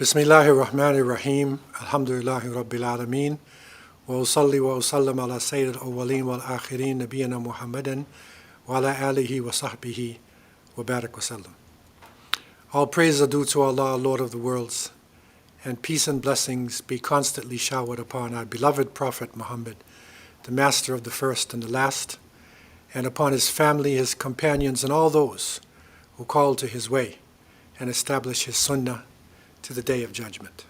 Bismillahir Rahmanir Rahim. Alhamdulillahi Rabbil Alameen. Wa usalli wa usallam ala Sayyid al-Awwaleen wal Akhirin Nabiyyina Muhammadan wa ala alihi wa sahbihi wa barak wa sallam. All praise are due to Allah, Lord of the worlds, and peace and blessings be constantly showered upon our beloved Prophet Muhammad, the master of the first and the last, and upon his family, his companions, and all those who call to his way and establish his sunnah to the day of judgment.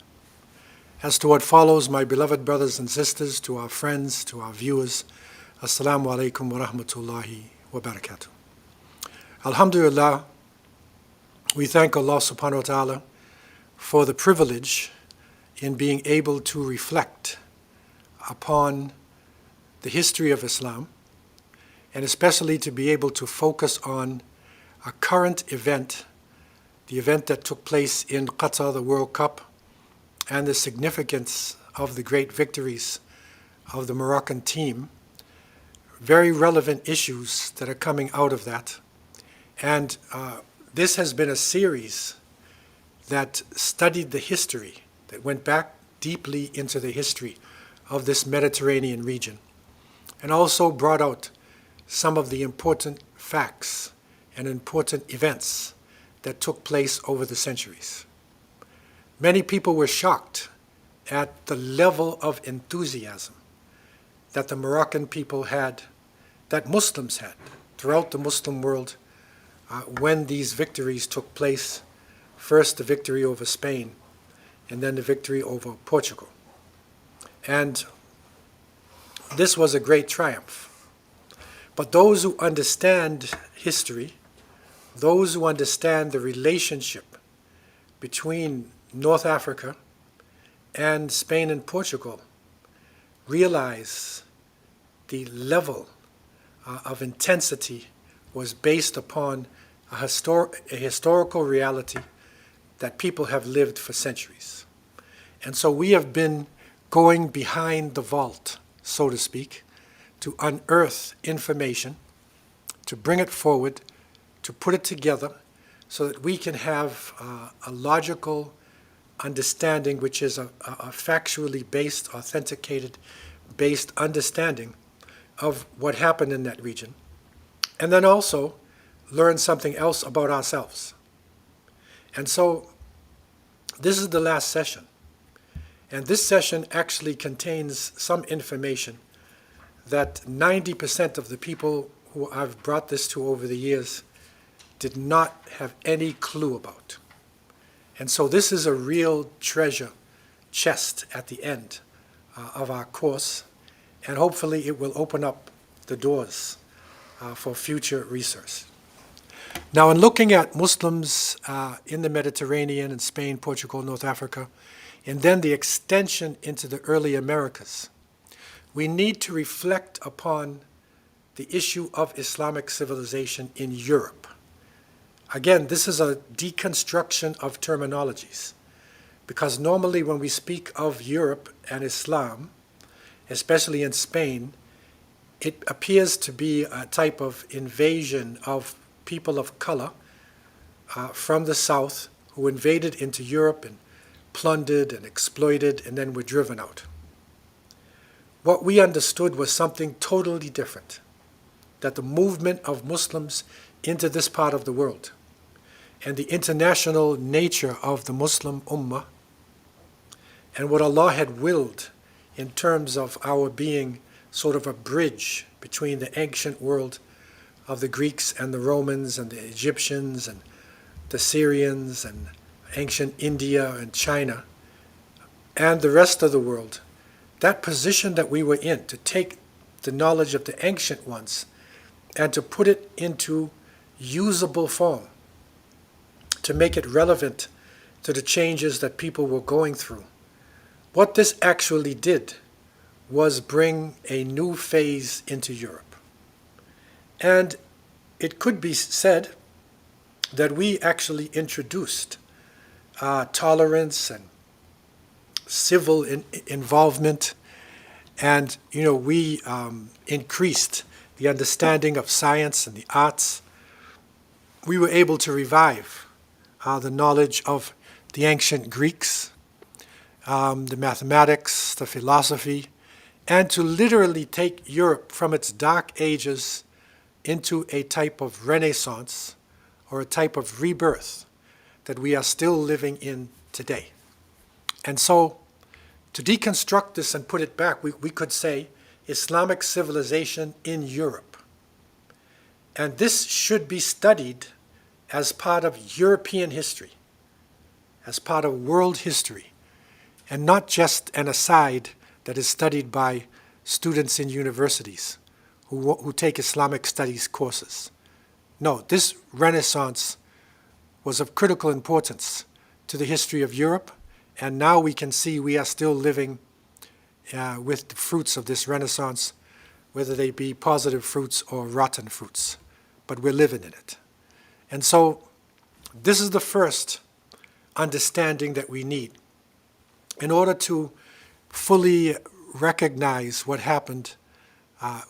As to what follows, my beloved brothers and sisters, to our friends, to our viewers, Assalamu alaikum wa rahmatullahi wa barakatuh. Alhamdulillah, we thank Allah subhanahu wa ta'ala for the privilege in being able to reflect upon the history of Islam, and especially to be able to focus on a current event, the event that took place in Qatar, the World Cup, and the significance of the great victories of the Moroccan team, very relevant issues that are coming out of that. And this has been a series that studied the history, that went back deeply into the history of this Mediterranean region, and also brought out some of the important facts and important events that took place over the centuries. Many people were shocked at the level of enthusiasm that the Moroccan people had, that Muslims had throughout the Muslim world when these victories took place. First the victory over Spain, and then the victory over Portugal. And this was a great triumph. But those who understand history, those who understand the relationship between North Africa and Spain and Portugal, realize the level of intensity was based upon a historical reality that people have lived for centuries. And so we have been going behind the vault, so to speak, to unearth information, to bring it forward, to put it together so that we can have a logical understanding, which is a factually based, authenticated, based understanding of what happened in that region. And then also learn something else about ourselves. And so this is the last session. And this session actually contains some information that 90% of the people who I've brought this to over the years did not have any clue about. And so this is a real treasure chest at the end of our course, and hopefully it will open up the doors for future research. Now, in looking at Muslims in the Mediterranean, in Spain, Portugal, North Africa, and then the extension into the early Americas, we need to reflect upon the issue of Islamic civilization in Europe. Again, this is a deconstruction of terminologies, because normally when we speak of Europe and Islam, especially in Spain, it appears to be a type of invasion of people of color from the south who invaded into Europe and plundered and exploited and then were driven out. What we understood was something totally different, that the movement of Muslims into this part of the world and the international nature of the Muslim Ummah and what Allah had willed in terms of our being sort of a bridge between the ancient world of the Greeks and the Romans and the Egyptians and the Syrians and ancient India and China and the rest of the world. That position that we were in, to take the knowledge of the ancient ones and to put it into usable form, to make it relevant to the changes that people were going through. What this actually did was bring a new phase into Europe. And it could be said that we actually introduced tolerance and civil involvement, and we increased the understanding of science and the arts. We were able to revive the knowledge of the ancient Greeks, the mathematics, the philosophy, and to literally take Europe from its dark ages into a type of renaissance or a type of rebirth that we are still living in today. And so, to deconstruct this and put it back, we could say Islamic civilization in Europe. And this should be studied as part of European history, as part of world history, and not just an aside that is studied by students in universities who take Islamic studies courses. No, this Renaissance was of critical importance to the history of Europe, and now we can see we are still living with the fruits of this Renaissance, whether they be positive fruits or rotten fruits, but we're living in it. And so this is the first understanding that we need in order to fully recognize what happened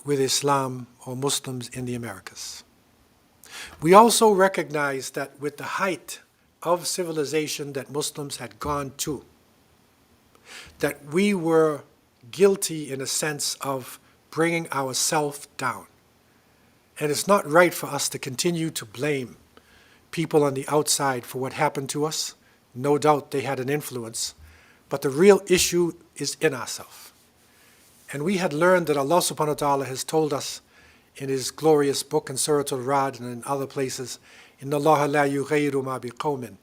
with Islam or Muslims in the Americas. We also recognize that with the height of civilization that Muslims had gone to, that we were guilty in a sense of bringing ourselves down. And it's not right for us to continue to blame people on the outside for what happened to us. No doubt they had an influence, but the real issue is in ourselves. And we had learned that Allah subhanahu wa ta'ala has told us in His glorious book in Surah Al-Ra'd and in other places, إِنَّ اللَّهَ لَا يُغَيِّرُ مَا بِقَوْمٍ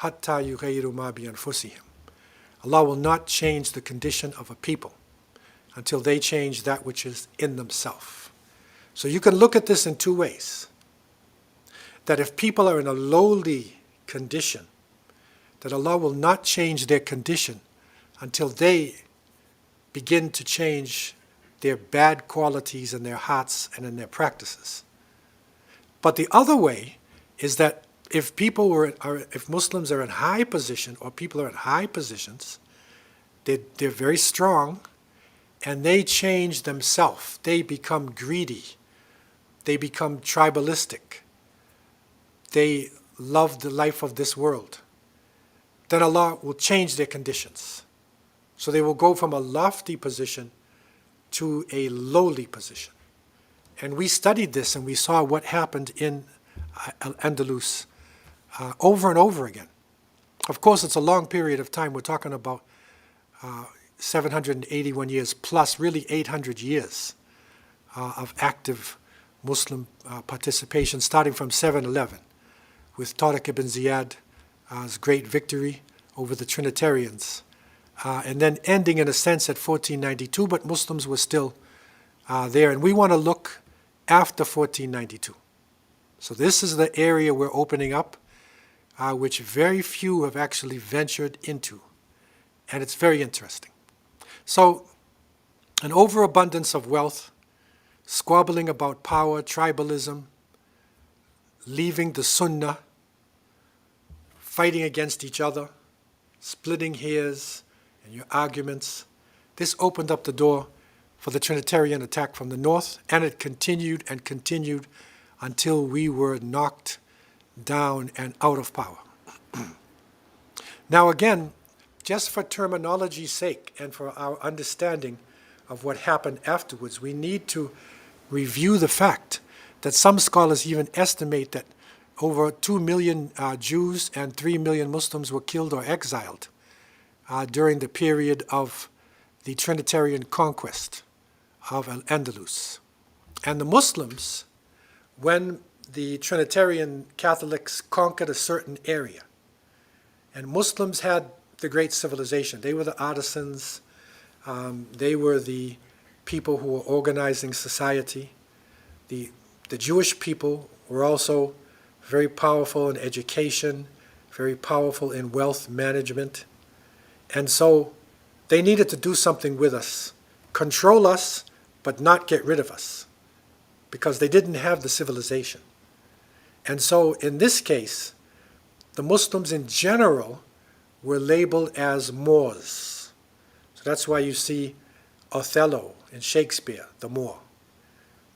حَتَّى يُغَيِّرُ مَا بِأَنفُسِهِمْ. Allah will not change the condition of a people until they change that which is in themselves. So you can look at this in two ways. That if people are in a lowly condition, that Allah will not change their condition until they begin to change their bad qualities in their hearts and in their practices. But the other way is that if if Muslims are in high position or people are in high positions, they're very strong and they change themselves. They become greedy. They become tribalistic. They love the life of this world. Then Allah will change their conditions. So they will go from a lofty position to a lowly position. And we studied this and we saw what happened in Al-Andalus over and over again. Of course, it's a long period of time. We're talking about 781 years plus really 800 years of active Muslim participation, starting from 711 with Tariq ibn Ziyad's great victory over the Trinitarians, and then ending in a sense at 1492, but Muslims were still there. And we want to look after 1492. So this is the area we're opening up, which very few have actually ventured into. And it's very interesting. So an overabundance of wealth, squabbling about power, tribalism, leaving the Sunnah, fighting against each other, splitting hairs and your arguments. This opened up the door for the Trinitarian attack from the north, and it continued and continued until we were knocked down and out of power. Now again, just for terminology's sake and for our understanding of what happened afterwards, we need to review the fact that some scholars even estimate that over 2 million Jews and 3 million Muslims were killed or exiled during the period of the Trinitarian conquest of Al-Andalus. And the Muslims, when the Trinitarian Catholics conquered a certain area, and Muslims had the great civilization. They were the artisans. They were the people who were organizing society. The Jewish people were also very powerful in education, very powerful in wealth management. And so they needed to do something with us, control us, but not get rid of us, because they didn't have the civilization. And so in this case, the Muslims in general were labeled as Moors. So that's why you see Othello in Shakespeare, the Moor.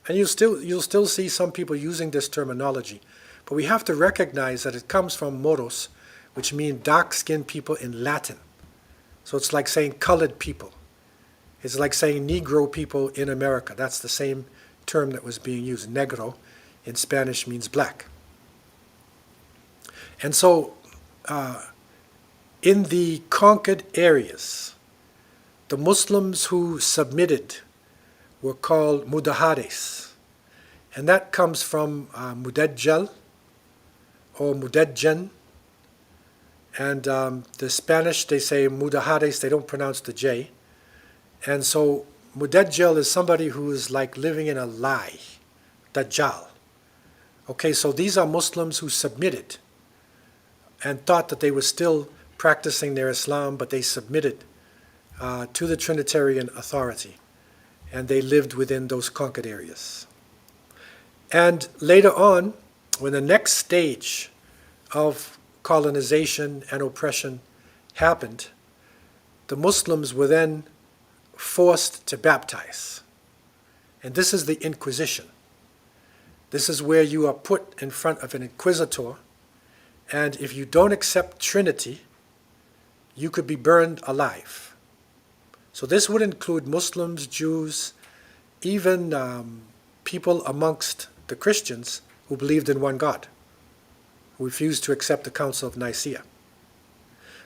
And you'll still see some people using this terminology. But we have to recognize that it comes from moros, which mean dark-skinned people in Latin. So it's like saying colored people. It's like saying Negro people in America. That's the same term that was being used. Negro in Spanish means black. And so in the conquered areas, the Muslims who submitted were called Mudahares. And that comes from Mudajjal or Mudajjan. And the Spanish, they say Mudahares, they don't pronounce the J. And so Mudajjal is somebody who is like living in a lie, Dajjal. Okay, so these are Muslims who submitted and thought that they were still practicing their Islam, but they submitted to the Trinitarian authority, and they lived within those conquered areas. And later on, when the next stage of colonization and oppression happened, the Muslims were then forced to baptize. And this is the Inquisition. This is where you are put in front of an inquisitor, and if you don't accept Trinity, you could be burned alive. So this would include Muslims, Jews, even people amongst the Christians who believed in one God, who refused to accept the Council of Nicaea.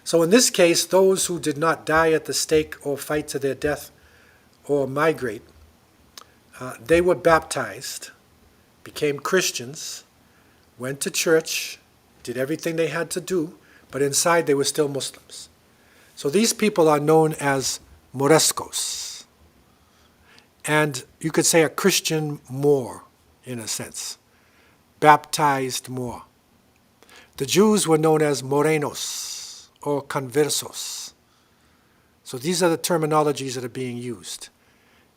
So in this case, those who did not die at the stake or fight to their death or migrate, they were baptized, became Christians, went to church, did everything they had to do, but inside they were still Muslims. So these people are known as Morescos. And you could say a Christian Moor, in a sense, baptized Moor. The Jews were known as Morenos or Conversos. So these are the terminologies that are being used.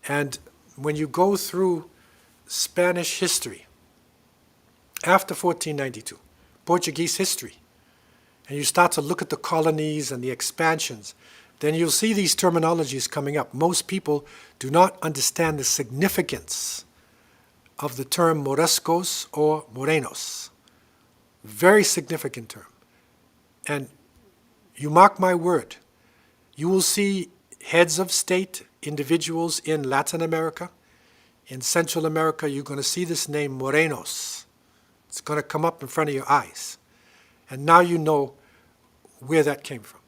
And when you go through Spanish history, after 1492, Portuguese history, and you start to look at the colonies and the expansions, then you'll see these terminologies coming up. Most people do not understand the significance of the term Morescos or Morenos. Very significant term. And you mark my word, you will see heads of state, individuals in Latin America, in Central America, you're going to see this name Morenos. It's going to come up in front of your eyes. And now you know where that came from.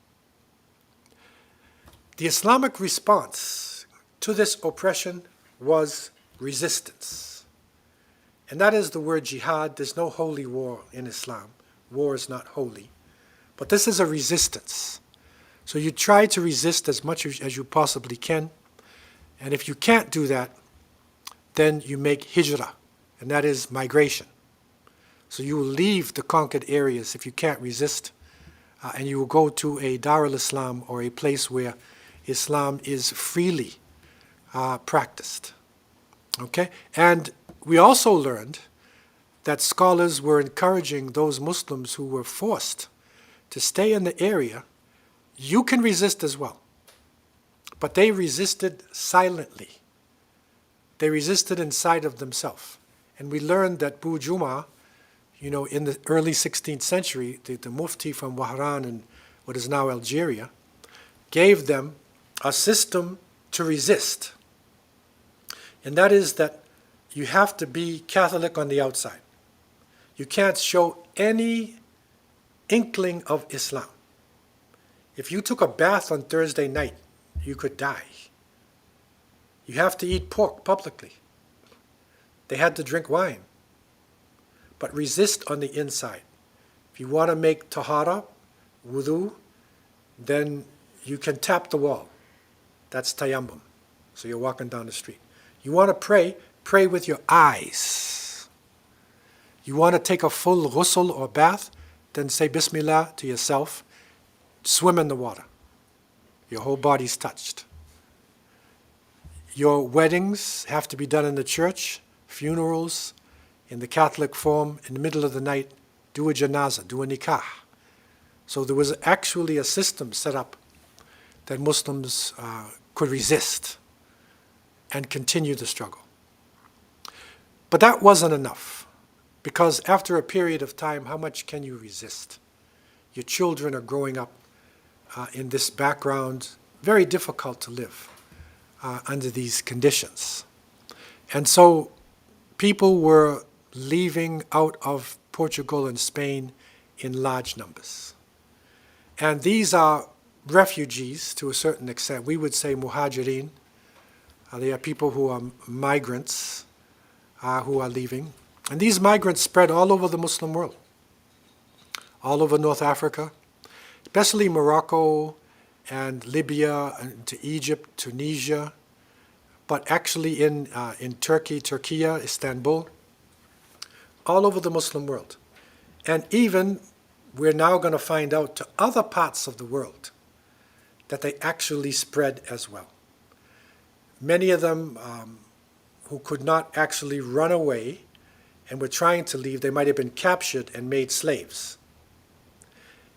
The Islamic response to this oppression was resistance. And that is the word jihad. There's no holy war in Islam. War is not holy. But this is a resistance. So you try to resist as much as you possibly can. And if you can't do that, then you make hijrah, and that is migration. So you will leave the conquered areas if you can't resist, and you will go to a Dar al-Islam or a place where Islam is freely practiced. Okay? And we also learned that scholars were encouraging those Muslims who were forced to stay in the area. You can resist as well. But they resisted silently. They resisted inside of themselves. And we learned that Bu Juma, in the early 16th century, the Mufti from Wahran in what is now Algeria, gave them a system to resist. And that is that you have to be Catholic on the outside. You can't show any inkling of Islam. If you took a bath on Thursday night, you could die. You have to eat pork publicly. They had to drink wine. But resist on the inside. If you want to make tahara, wudu, then you can tap the wall. That's tayammum. So you're walking down the street. You want to pray, pray with your eyes. You want to take a full ghusl or bath, then say Bismillah to yourself. Swim in the water. Your whole body's touched. Your weddings have to be done in the church, funerals, in the Catholic form, in the middle of the night, do a janazah, do a nikah. So there was actually a system set up that Muslims could resist and continue the struggle. But that wasn't enough, because after a period of time, how much can you resist? your children are growing up in this background, very difficult to live under these conditions. And so people were leaving out of Portugal and Spain in large numbers. And these are refugees to a certain extent. We would say muhajirin. They are people who are migrants who are leaving. And these migrants spread all over the Muslim world, all over North Africa, especially Morocco and Libya, and to Egypt, Tunisia, but actually in Turkey, Istanbul, all over the Muslim world. And even we're now going to find out to other parts of the world that they actually spread as well. Many of them who could not actually run away and were trying to leave, they might have been captured and made slaves.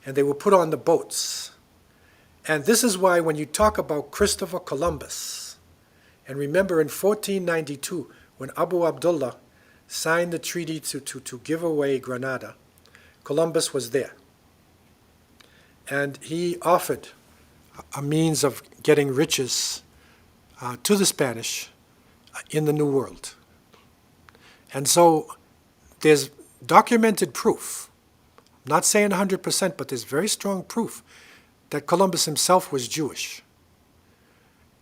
And they were put on the boats. And this is why when you talk about Christopher Columbus, and remember in 1492, when Abu Abdullah signed the treaty to give away Granada, Columbus was there. And he offered a means of getting riches to the Spanish in the New World. And so there's documented proof, I'm not saying 100%, but there's very strong proof that Columbus himself was Jewish.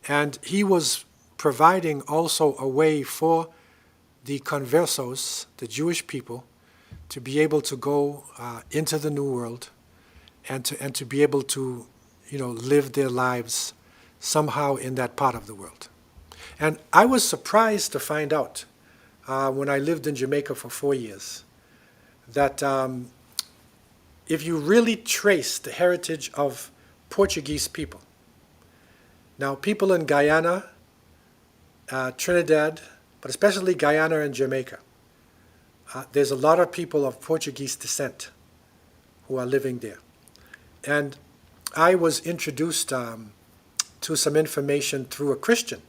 And he was providing also a way for the conversos, the Jewish people, to be able to go into the New World and to be able to, live their lives somehow in that part of the world. And I was surprised to find out when I lived in Jamaica for 4 years that if you really trace the heritage of Portuguese people, now people in Guyana, Trinidad, but especially Guyana and Jamaica, there's a lot of people of Portuguese descent who are living there. And I was introduced to some information through a Christian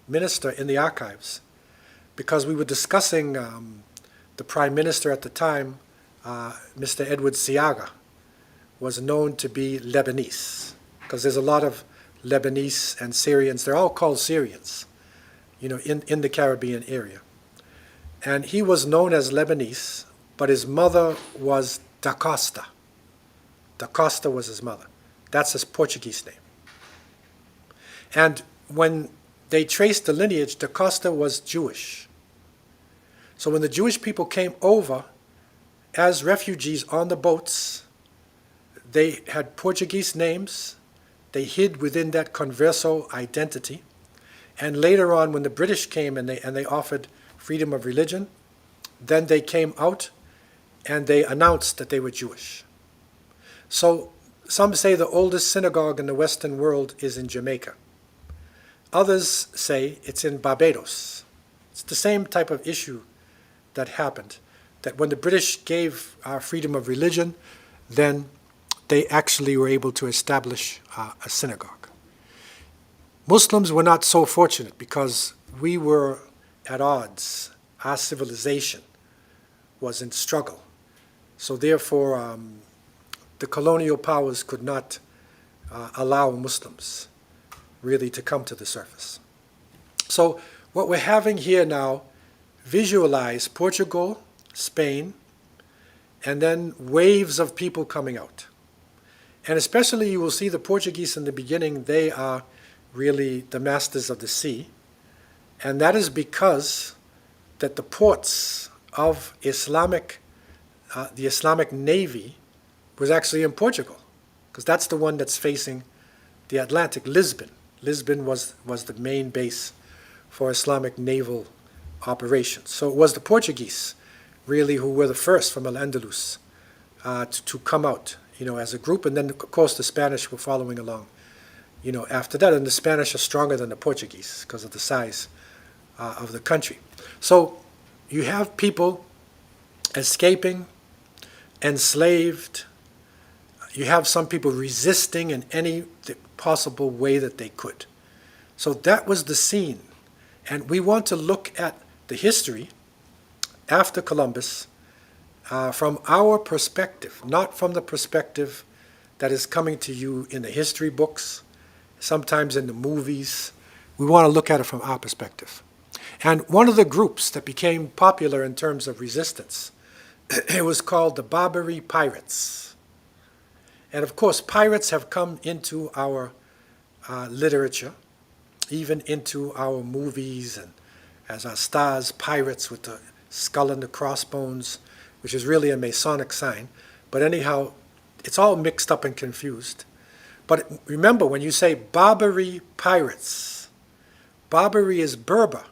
minister in the archives because we were discussing the prime minister at the time, Mr. Edward Seaga, was known to be Lebanese because there's a lot of Lebanese and Syrians. They're all called Syrians, in the Caribbean area. And he was known as Lebanese, but his mother was Da Costa. Da Costa was his mother. That's his Portuguese name. And when they traced the lineage, Da Costa was Jewish. So when the Jewish people came over as refugees on the boats, they had Portuguese names. They hid within that converso identity. And later on, when the British came and they offered freedom of religion, then they came out and they announced that they were Jewish. So some say the oldest synagogue in the Western world is in Jamaica. Others say it's in Barbados. It's the same type of issue that happened, that when the British gave freedom of religion, then they actually were able to establish a synagogue. Muslims were not so fortunate because we were at odds. Our civilization was in struggle. So therefore, the colonial powers could not allow Muslims really to come to the surface. So what we're having here now, visualize Portugal, Spain, and then waves of people coming out. And especially you will see the Portuguese in the beginning, they are really the masters of the sea. And that is because that the ports of the Islamic Navy was actually in Portugal, because that's the one that's facing the Atlantic, Lisbon. Lisbon was the main base for Islamic naval operations. So it was the Portuguese, really, who were the first from Al-Andalus to come out, as a group. And then, of course, the Spanish were following along, after that. And the Spanish are stronger than the Portuguese because of the size of the country. So you have people escaping, enslaved. You have some people resisting in any possible way that they could. So that was the scene. And we want to look at the history after Columbus from our perspective, not from the perspective that is coming to you in the history books, sometimes in the movies. We want to look at it from our perspective. And one of the groups that became popular in terms of resistance, it was called the Barbary Pirates. And of course, pirates have come into our literature, even into our movies, and as our stars, pirates with the skull and the crossbones, which is really a Masonic sign. But anyhow, it's all mixed up and confused. But remember, when you say Barbary pirates, Barbary is Berber.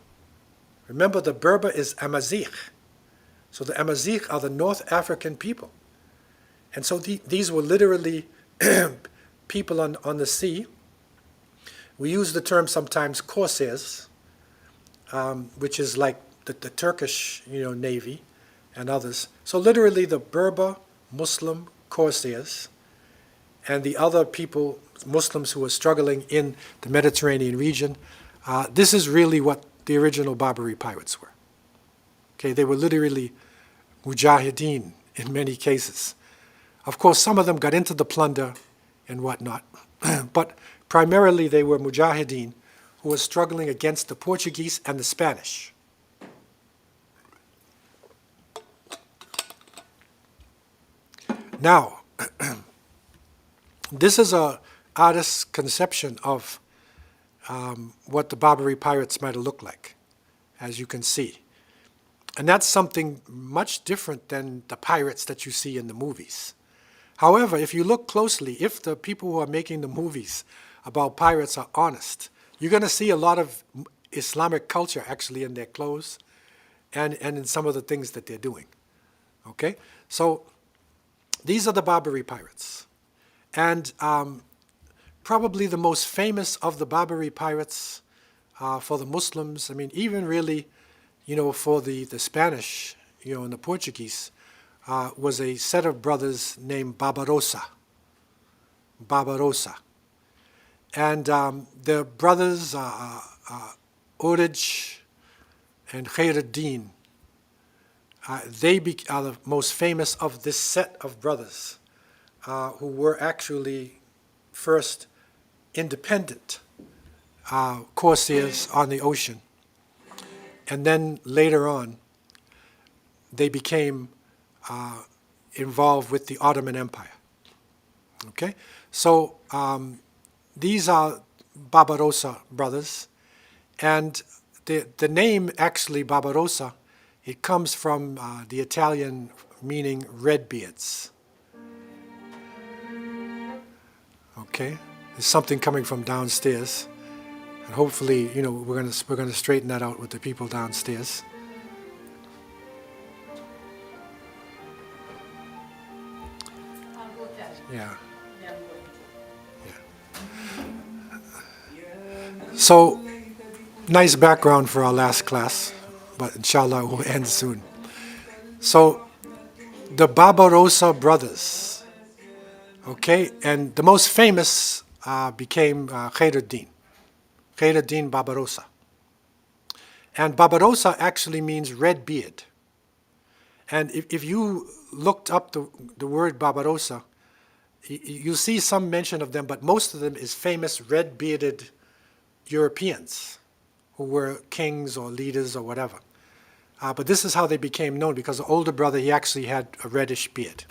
Remember, the Berber is Amazigh. So the Amazigh are the North African people. And so these were literally people on the sea. We use the term sometimes corsairs, which is like the Turkish, navy and others. So literally the Berber Muslim corsairs and the other people, Muslims who were struggling in the Mediterranean region, this is really what the original Barbary pirates were. Okay, they were literally mujahideen in many cases. Of course, some of them got into the plunder and whatnot, but primarily they were mujahideen who were struggling against the Portuguese and the Spanish. Now, this is an artist's conception of what the Barbary pirates might have looked like, as you can see. And that's something much different than the pirates that you see in the movies. However, if you look closely, if the people who are making the movies about pirates are honest, you're going to see a lot of Islamic culture actually in their clothes and in some of the things that they're doing. Okay? So these are the Barbary pirates. And probably the most famous of the Barbary pirates for the Muslims, I mean, even really, for the Spanish, and the Portuguese, was a set of brothers named Barbarossa. Barbarossa. And the brothers, Urij and Khairuddin, they are the most famous of this set of brothers who were actually first independent corsairs on the ocean. And then later on, they became involved with the Ottoman Empire. Okay? So these are Barbarossa brothers. And the name actually, Barbarossa, it comes from the Italian meaning redbeards. Okay? There's something coming from downstairs. And hopefully, we're gonna straighten that out with the people downstairs. Yeah. So, nice background for our last class, but inshallah we'll end soon. So, the Barbarossa brothers, okay, and the most famous became Khairuddin Barbarossa. And Barbarossa actually means red beard. And if you looked up the word Barbarossa, you see some mention of them, but most of them is famous red-bearded Europeans who were kings or leaders or whatever. But this is how they became known, because the older brother, he actually had a reddish beard.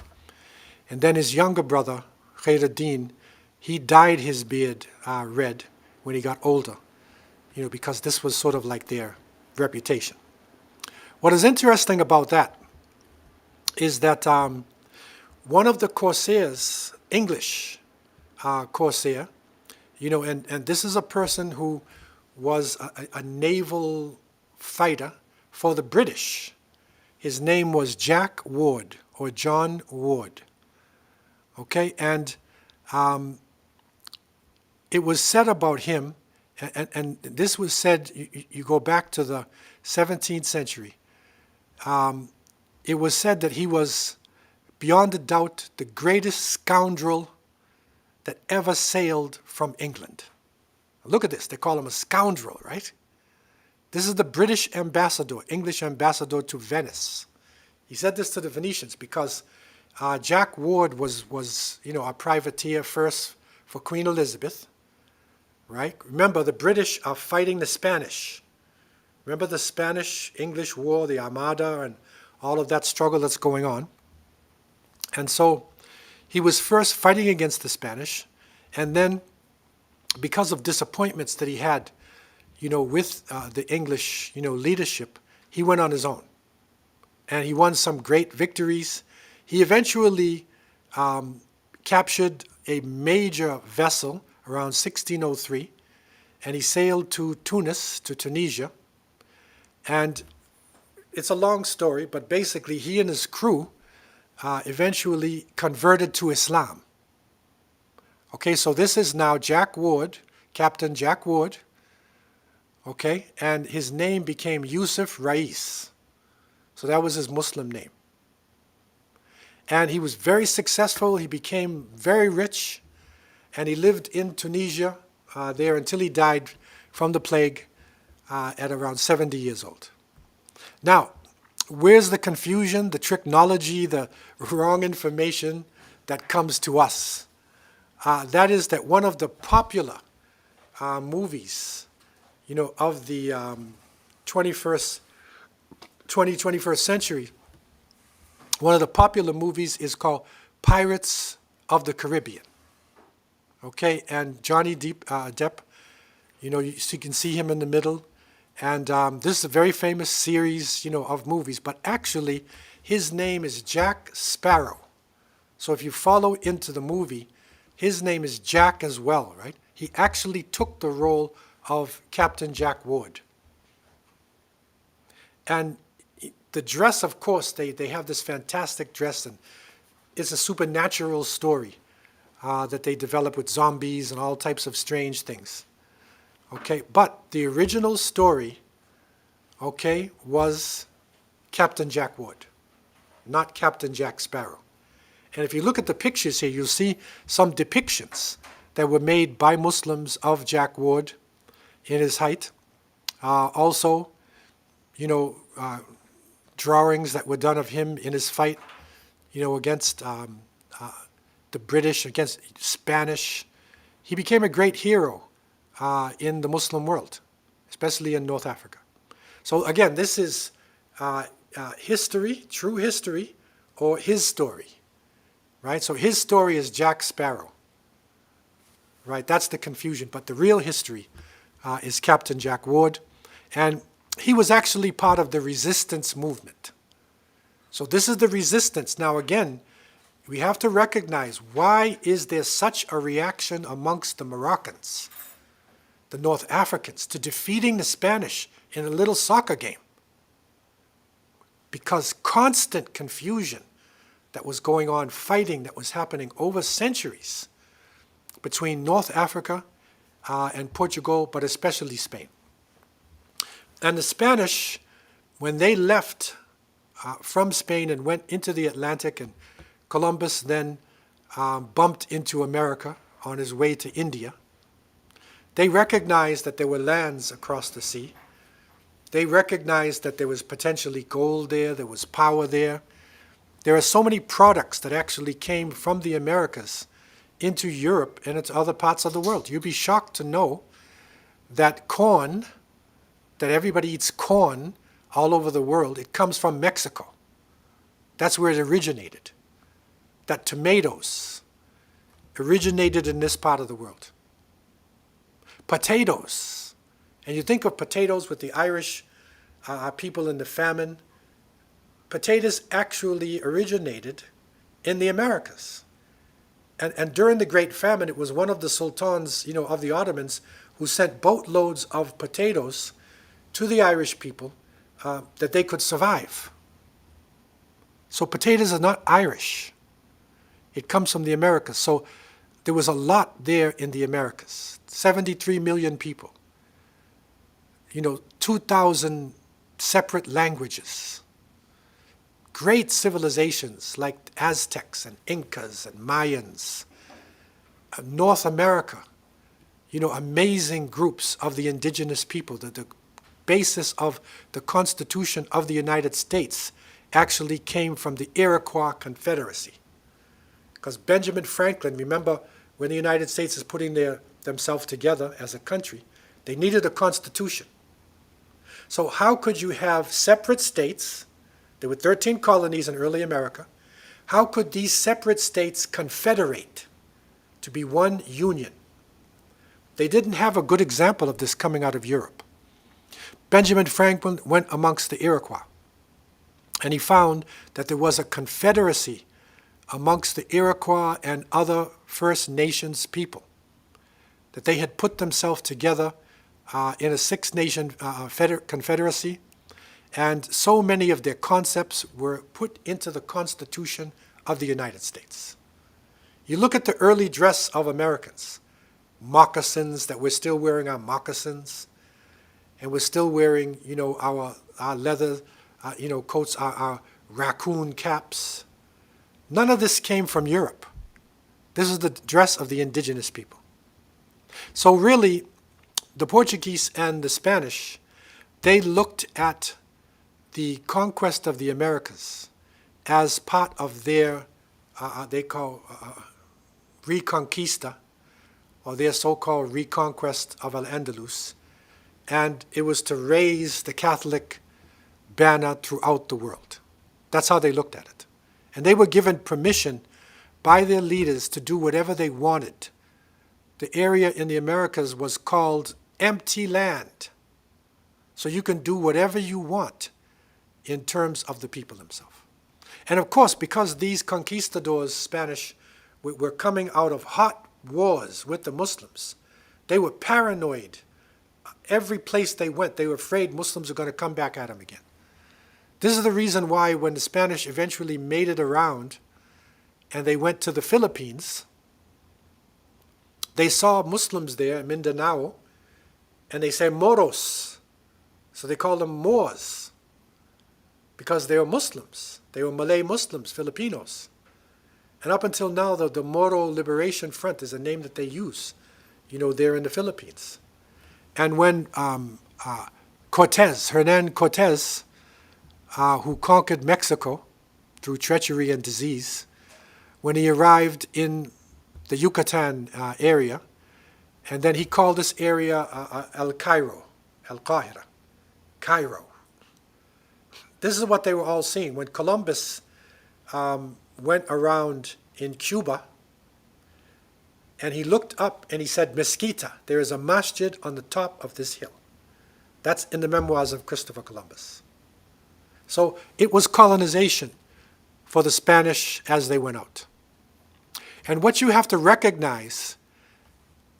And then his younger brother, Khairuddin, he dyed his beard red when he got older, because this was sort of like their reputation. What is interesting about that is that one of the corsairs, English corsair, and this is a person who was a naval fighter for the British. His name was Jack Ward, or John Ward. Okay, and it was said about him, and this was said, you go back to the 17th century, it was said that he was, beyond a doubt, the greatest scoundrel that ever sailed from England. Look at this, they call him a scoundrel, right? This is the British ambassador, English ambassador to Venice. He said this to the Venetians because Jack Ward was a privateer first for Queen Elizabeth, right? Remember, the British are fighting the Spanish. Remember the Spanish-English War, the Armada, and all of that struggle that's going on. And so he was first fighting against the Spanish, and then because of disappointments that he had, with the English, leadership, he went on his own. And he won some great victories. He eventually captured a major vessel around 1603, and he sailed to Tunis, to Tunisia. And it's a long story, but basically he and his crew eventually converted to Islam. Okay, so this is now Jack Ward, Captain Jack Ward, okay, and his name became Yusuf Rais. So that was his Muslim name. And he was very successful. He became very rich, and he lived in Tunisia there until he died from the plague at around 70 years old. Now, where's the confusion, the tricknology, the wrong information that comes to us? That is that one of the popular movies, of the 21st century, one of the popular movies is called Pirates of the Caribbean. Okay, and Johnny Depp, you can see him in the middle. And this is a very famous series, of movies. But actually, his name is Jack Sparrow. So if you follow into the movie, his name is Jack as well, right? He actually took the role of Captain Jack Ward. And the dress, of course, they have this fantastic dress, and it's a supernatural story that they develop with zombies and all types of strange things. Okay, but the original story, okay, was Captain Jack Ward, not Captain Jack Sparrow. And if you look at the pictures here, you'll see some depictions that were made by Muslims of Jack Ward in his height. Also, drawings that were done of him in his fight, against the British, against Spanish. He became a great hero in the Muslim world, especially in North Africa. So again, this is history, true history, or his story, right? So his story is Jack Sparrow, right? That's the confusion. But the real history is Captain Jack Ward. And he was actually part of the resistance movement. So this is the resistance. Now again, we have to recognize, why is there such a reaction amongst the Moroccans, the North Africans, to defeating the Spanish in a little soccer game? Because constant confusion that was going on, fighting that was happening over centuries between North Africa and Portugal, but especially Spain. And the Spanish, when they left from Spain and went into the Atlantic, and Columbus then bumped into America on his way to India, they recognized that there were lands across the sea. They recognized that there was potentially gold there, there was power there. There are so many products that actually came from the Americas into Europe and into other parts of the world. You'd be shocked to know that corn, that everybody eats corn all over the world, it comes from Mexico. That's where it originated. That tomatoes originated in this part of the world. Potatoes, and you think of potatoes with the Irish people in the famine, potatoes actually originated in the Americas. And during the Great Famine, it was one of the sultans, of the Ottomans, who sent boatloads of potatoes to the Irish people that they could survive. So potatoes are not Irish. It comes from the Americas. So there was a lot there in the Americas. 73 million people. 2,000 separate languages. Great civilizations like Aztecs and Incas and Mayans. North America, amazing groups of the indigenous people. The basis of the Constitution of the United States actually came from the Iroquois Confederacy. Because Benjamin Franklin, remember, when the United States is putting themselves together as a country, they needed a constitution. So how could you have separate states? There were 13 colonies in early America. How could these separate states confederate to be one union? They didn't have a good example of this coming out of Europe. Benjamin Franklin went amongst the Iroquois, and he found that there was a confederacy amongst the Iroquois and other First Nations people, that they had put themselves together in a six-nation confederacy, and so many of their concepts were put into the Constitution of the United States. You look at the early dress of Americans, moccasins, that we're still wearing our moccasins, and we're still wearing, our leather, coats, our raccoon caps. None of this came from Europe. This is the dress of the indigenous people. So really, the Portuguese and the Spanish, they looked at the conquest of the Americas as part of their, they call Reconquista, or their so-called reconquest of Al-Andalus, and it was to raise the Catholic banner throughout the world. That's how they looked at it. And they were given permission by their leaders to do whatever they wanted. The area in the Americas was called empty land. So you can do whatever you want in terms of the people themselves. And of course, because these conquistadors, Spanish, were coming out of hot wars with the Muslims, they were paranoid. Every place they went, they were afraid Muslims were going to come back at them again. This is the reason why when the Spanish eventually made it around and they went to the Philippines, they saw Muslims there in Mindanao, and they said Moros. So they called them Moors because they were Muslims. They were Malay Muslims, Filipinos. And up until now, the Moro Liberation Front is a name that they use, there in the Philippines. And when Hernan Cortez, who conquered Mexico through treachery and disease, when he arrived in the Yucatan area, and then he called this area El-Cairo, El-Qahira, Cairo. This is what they were all seeing. When Columbus went around in Cuba, and he looked up and he said, Mesquita, there is a masjid on the top of this hill. That's in the memoirs of Christopher Columbus. So it was colonization for the Spanish as they went out. And what you have to recognize,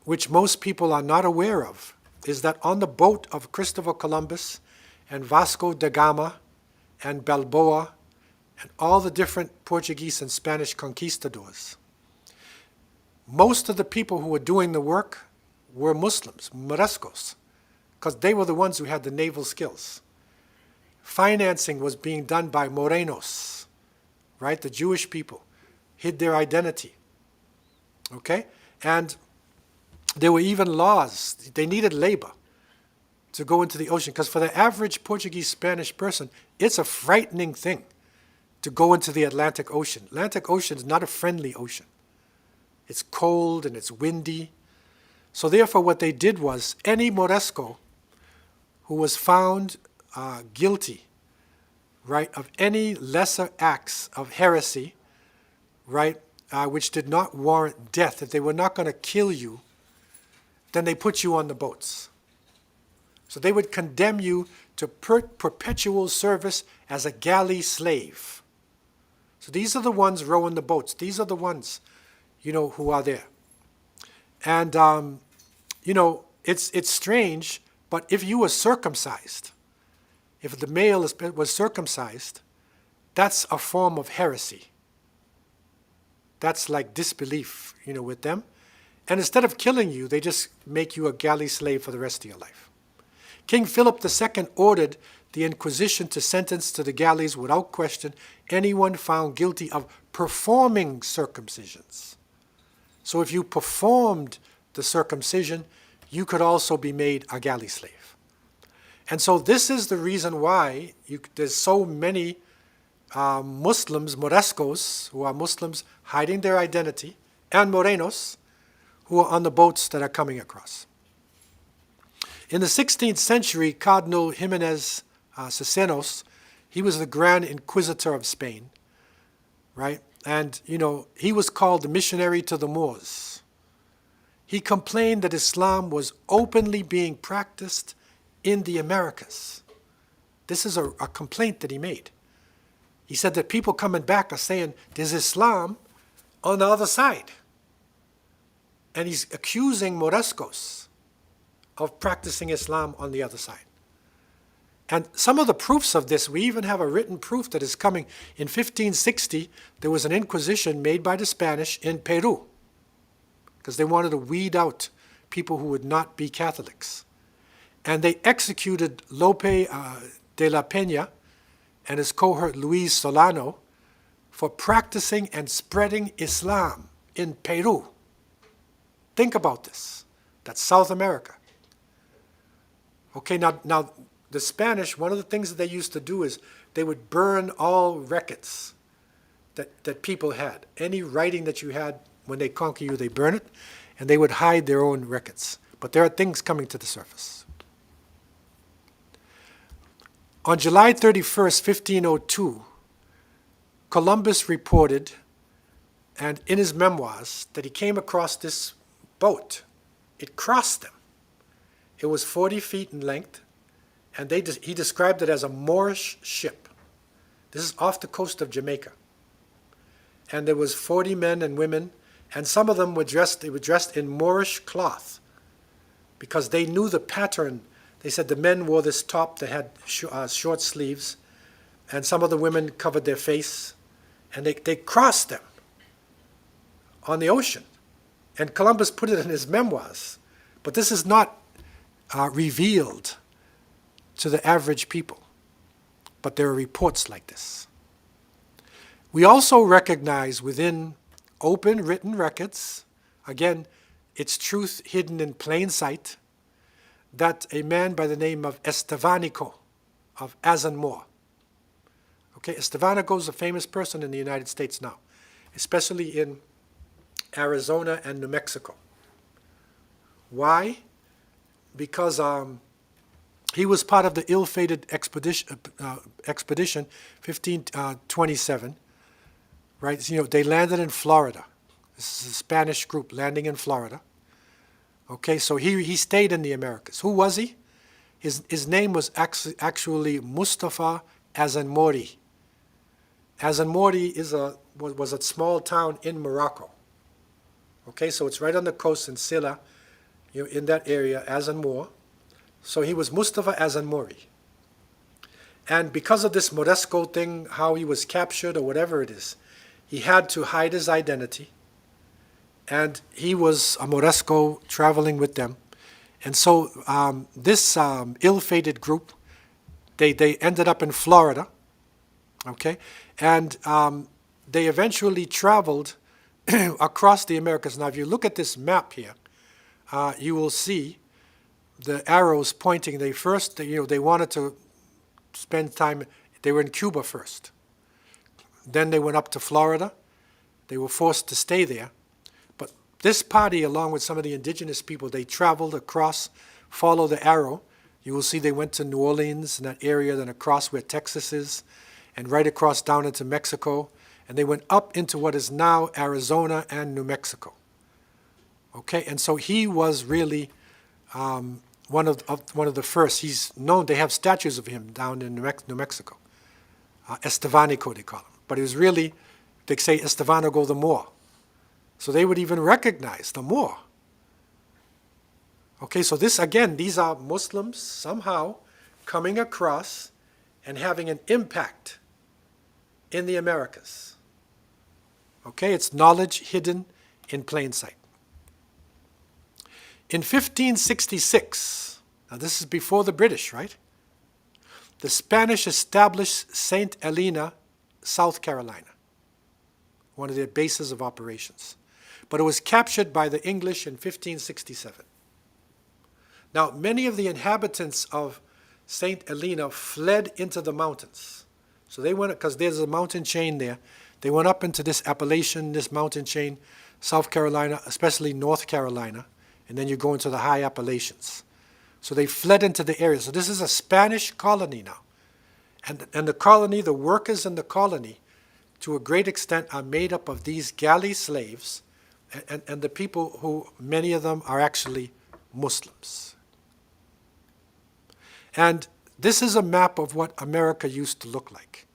which most people are not aware of, is that on the boat of Christopher Columbus and Vasco da Gama and Balboa and all the different Portuguese and Spanish conquistadors, most of the people who were doing the work were Muslims, Moriscos, because they were the ones who had the naval skills. Financing was being done by Morenos, right? The Jewish people hid their identity, okay? And there were even laws. They needed labor to go into the ocean, because for the average Portuguese Spanish person, it's a frightening thing to go into the Atlantic Ocean. Atlantic Ocean is not a friendly ocean. It's cold and it's windy. So therefore what they did was any Morisco who was found guilty, right, of any lesser acts of heresy, right, which did not warrant death, if they were not going to kill you, then they put you on the boats. So they would condemn you to perpetual service as a galley slave. So these are the ones rowing the boats. These are the ones, who are there. And, it's strange, but if you were circumcised, if the male was circumcised, that's a form of heresy. That's like disbelief, with them. And instead of killing you, they just make you a galley slave for the rest of your life. King Philip II ordered the Inquisition to sentence to the galleys without question anyone found guilty of performing circumcisions. So if you performed the circumcision, you could also be made a galley slave. And so this is the reason why there's so many Muslims, Morescos, who are Muslims hiding their identity, and Morenos, who are on the boats that are coming across. In the 16th century, Cardinal Jimenez Cisneros, he was the Grand Inquisitor of Spain, right? And, he was called the missionary to the Moors. He complained that Islam was openly being practiced in the Americas. This is a complaint that he made. He said that people coming back are saying, there's Islam on the other side. And he's accusing Morescos of practicing Islam on the other side. And some of the proofs of this, we even have a written proof that is coming. In 1560, there was an inquisition made by the Spanish in Peru because they wanted to weed out people who would not be Catholics. And they executed Lope de la Peña and his cohort Luis Solano for practicing and spreading Islam in Peru. Think about this. That's South America. Okay, now the Spanish, one of the things that they used to do is they would burn all records that people had. Any writing that you had when they conquer you, they burn it, and they would hide their own records. But there are things coming to the surface. On July 31st, 1502, Columbus reported, and in his memoirs, that he came across this boat. It crossed them. It was 40 feet in length, and he described it as a Moorish ship. This is off the coast of Jamaica. And there was 40 men and women, and some of them were dressed in Moorish cloth because they knew the pattern. They said the men wore this top that had short sleeves, and some of the women covered their face, and they crossed them on the ocean. And Columbus put it in his memoirs. But this is not revealed to the average people. But there are reports like this. We also recognize within open written records, again, it's truth hidden in plain sight, that a man by the name of Estevanico of Azanmore. Okay, Estevanico is a famous person in the United States now, especially in Arizona and New Mexico. Why? Because he was part of the ill-fated expedition 1527, right? They landed in Florida. This is a Spanish group landing in Florida. Okay, so he stayed in the Americas. Who was he? His name was actually Mustafa Azanmori. Azanmori was a small town in Morocco. Okay, so it's right on the coast in Silla, in that area, Azanmore. So he was Mustafa Azanmori. And because of this Moresco thing, how he was captured or whatever it is, he had to hide his identity. And he was a Moresco traveling with them. And so this ill-fated group, they ended up in Florida, okay? And they eventually traveled across the Americas. Now, if you look at this map here, you will see the arrows pointing. They wanted to spend time. They were in Cuba first. Then they went up to Florida. They were forced to stay there. But this party, along with some of the indigenous people, they traveled across, follow the arrow. You will see they went to New Orleans, in that area, then across where Texas is, and right across down into Mexico. And they went up into what is now Arizona and New Mexico. Okay, and so he was really one of the first. He's known. They have statues of him down in New Mexico. Estevanico, they call him. But he was really, they say Estevanico the Moor. So they would even recognize the Moor. Okay, so this again, these are Muslims somehow coming across and having an impact in the Americas. Okay, it's knowledge hidden in plain sight. In 1566, now this is before the British, right? The Spanish established St. Helena, South Carolina, one of their bases of operations. But it was captured by the English in 1567. Now, many of the inhabitants of St. Helena fled into the mountains. So they went, because there's a mountain chain there, they went up into this Appalachian, this mountain chain, South Carolina, especially North Carolina, and then you go into the high Appalachians. So they fled into the area. So this is a Spanish colony now. And the colony, the workers in the colony, to a great extent, are made up of these galley slaves and the people who, many of them, are actually Muslims. And this is a map of what America used to look like.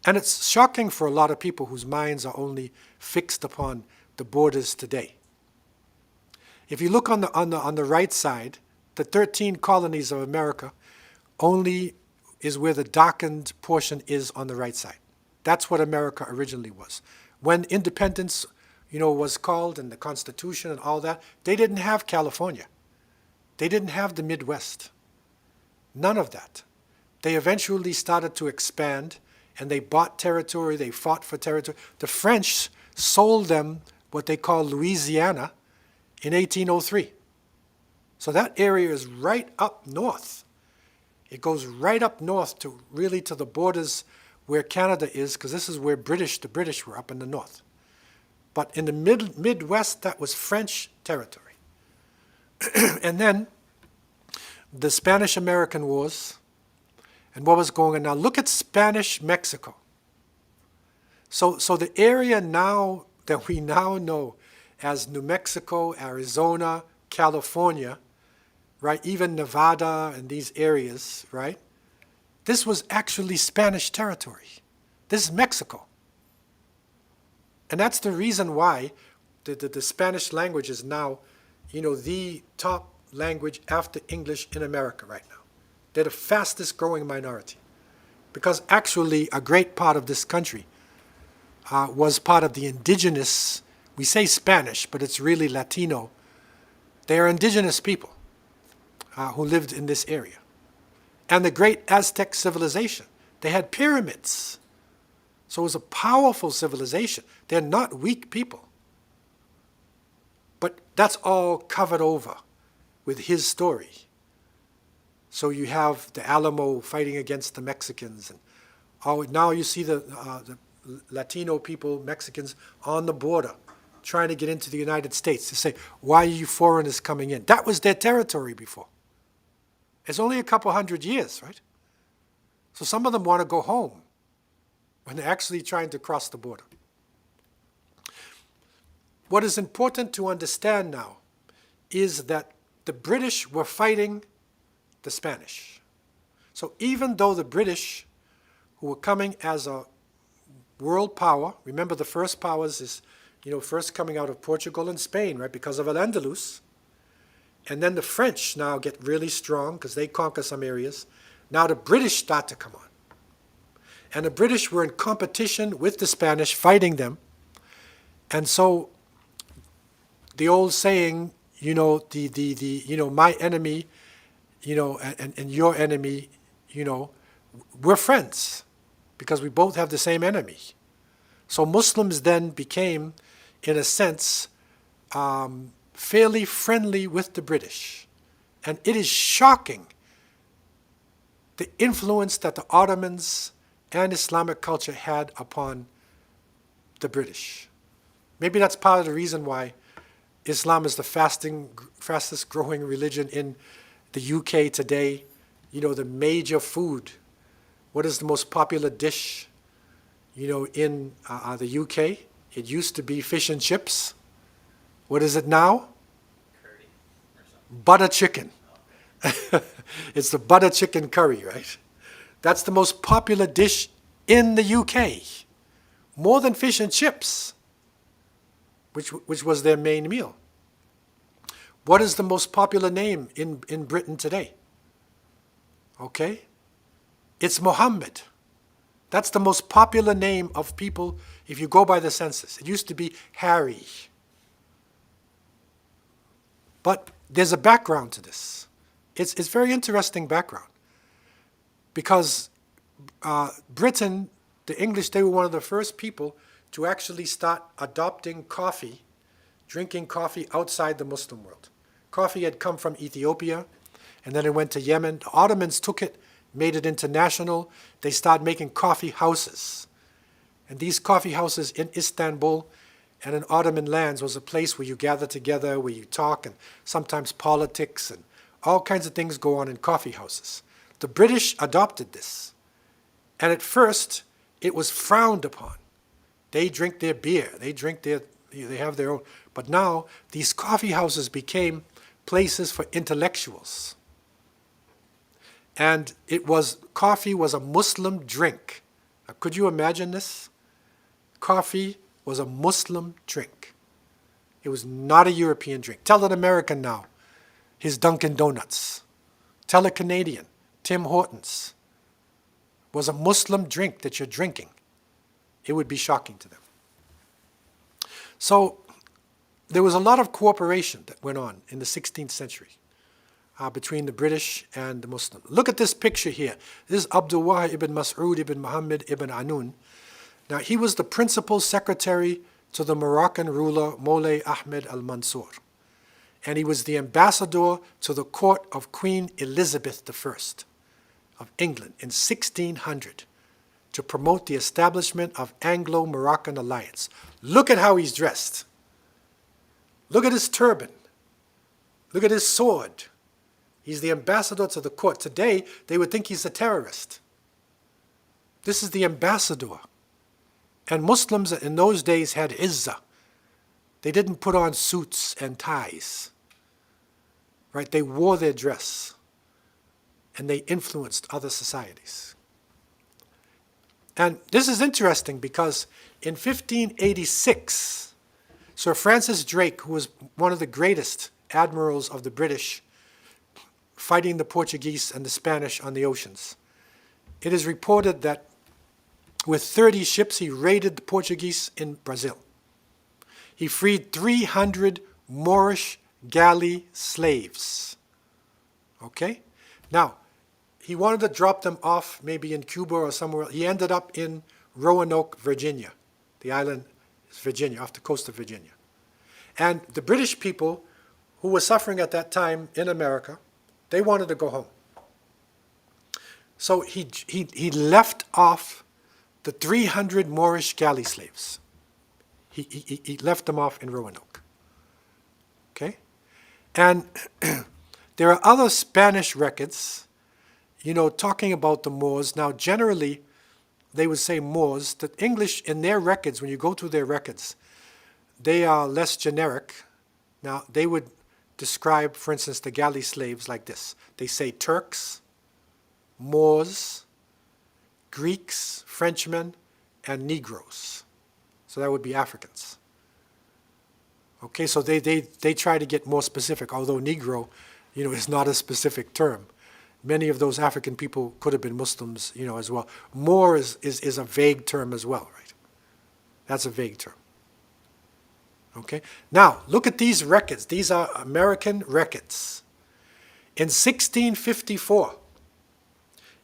And it's shocking for a lot of people whose minds are only fixed upon the borders today. If you look on the right side, the 13 colonies of America only is where the darkened portion is on the right side. That's what America originally was. When independence, was called, and the Constitution and all that, they didn't have California. They didn't have the Midwest. None of that. They eventually started to expand, and they bought territory, they fought for territory. The French sold them what they call Louisiana in 1803. So that area is right up north. It goes right up north to really to the borders where Canada is, because this is where the British were up in the north. But in the Midwest, that was French territory. And then the Spanish-American Wars and what was going on. Now look at Spanish Mexico. So the area now that we now know as New Mexico, Arizona, California, right, even Nevada and these areas, right, this was actually Spanish territory. This is Mexico. And that's the reason why the Spanish language is now, the top language after English in America right now. They're the fastest growing minority. Because actually a great part of this country was part of the indigenous, we say Spanish, but it's really Latino. They are indigenous people who lived in this area. And the great Aztec civilization. They had pyramids. So it was a powerful civilization. They're not weak people. But that's all covered over with his story. So you have the Alamo fighting against the Mexicans. And now you see the Latino people, Mexicans, on the border trying to get into the United States to say, why are you foreigners coming in? That was their territory before. It's only a couple hundred years, right? So some of them want to go home when they're actually trying to cross the border. What is important to understand now is that the British were fighting the Spanish. So even though the British, who were coming as a world power, remember the first powers is, first coming out of Portugal and Spain, right, because of Al-Andalus. And then the French now get really strong because they conquer some areas. Now the British start to come on. And the British were in competition with the Spanish, fighting them. And so the old saying, my enemy, and your enemy, we're friends because we both have the same enemy. So Muslims then became, in a sense, fairly friendly with the British. And it is shocking the influence that the Ottomans and Islamic culture had upon the British. Maybe that's part of the reason why Islam is the fastest growing religion in the UK today. The major food. What is the most popular dish, in the UK? It used to be fish and chips. What is it now? Curry or something. Butter chicken. It's the butter chicken curry, right? That's the most popular dish in the UK. More than fish and chips, which was their main meal. What is the most popular name in Britain today? Okay? It's Muhammad. That's the most popular name of people if you go by the census. It used to be Harry. But there's a background to this. It's a very interesting background. Because Britain, the English, they were one of the first people to actually start adopting coffee, drinking coffee outside the Muslim world. Coffee had come from Ethiopia, and then it went to Yemen. The Ottomans took it made it international. They started making coffee houses. And these coffee houses in Istanbul and in Ottoman lands was a place where you gather together, where you talk, and sometimes politics and all kinds of things go on in coffee houses. The British adopted this. And at first, it was frowned upon. They drink their beer, they have their own. But now, these coffee houses became places for intellectuals. And coffee was a Muslim drink. Now, could you imagine this? Coffee was a Muslim drink. It was not a European drink. Tell an American now, his Dunkin' Donuts. Tell a Canadian, Tim Hortons. Was a Muslim drink that you're drinking. It would be shocking to them. So there was a lot of cooperation that went on in the 16th century between the British and the Muslims. Look at this picture here. This is Abdullah ibn Mas'ud ibn Muhammad ibn Anun. Now, he was the principal secretary to the Moroccan ruler Moulay Ahmed al-Mansour. And he was the ambassador to the court of Queen Elizabeth I of England in 1600 to promote the establishment of Anglo-Moroccan alliance. Look at how he's dressed. Look at his turban. Look at his sword. He's the ambassador to the court. Today, they would think he's a terrorist. This is the ambassador. And Muslims in those days had izzah. They didn't put on suits and ties. Right? They wore their dress. And they influenced other societies. And this is interesting because in 1586, Sir Francis Drake, who was one of the greatest admirals of the British, fighting the Portuguese and the Spanish on the oceans, it is reported that with 30 ships, he raided the Portuguese in Brazil. He freed 300 Moorish galley slaves. Okay? Now, he wanted to drop them off maybe in Cuba or somewhere. He ended up in Roanoke, Virginia. The island is Virginia, off the coast of Virginia. And the British people who were suffering at that time in America, they wanted to go home. So he left off the 300 Moorish galley slaves. He left them off in Roanoke. Okay? And there are other Spanish records, talking about the Moors. Now, generally, they would say Moors. The English, in their records, when you go through their records, they are less generic. Now, they would describe, for instance, the galley slaves like this. They say Turks, Moors, Greeks, Frenchmen, and Negroes. So that would be Africans. Okay, so they try to get more specific, although Negro, is not a specific term. Many of those African people could have been Muslims, as well. Moor is a vague term as well, right? That's a vague term. Okay? Now, look at these records. These are American records. In 1654,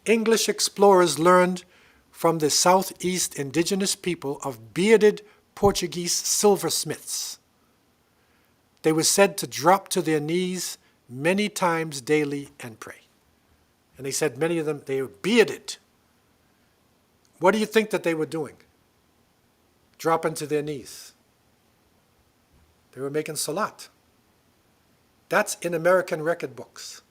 English explorers learned from the southeast indigenous people of bearded Portuguese silversmiths. They were said to drop to their knees many times daily and pray. And they said many of them, they were bearded. What do you think that they were doing? Dropping to their knees. They were making salat. That's in American record books.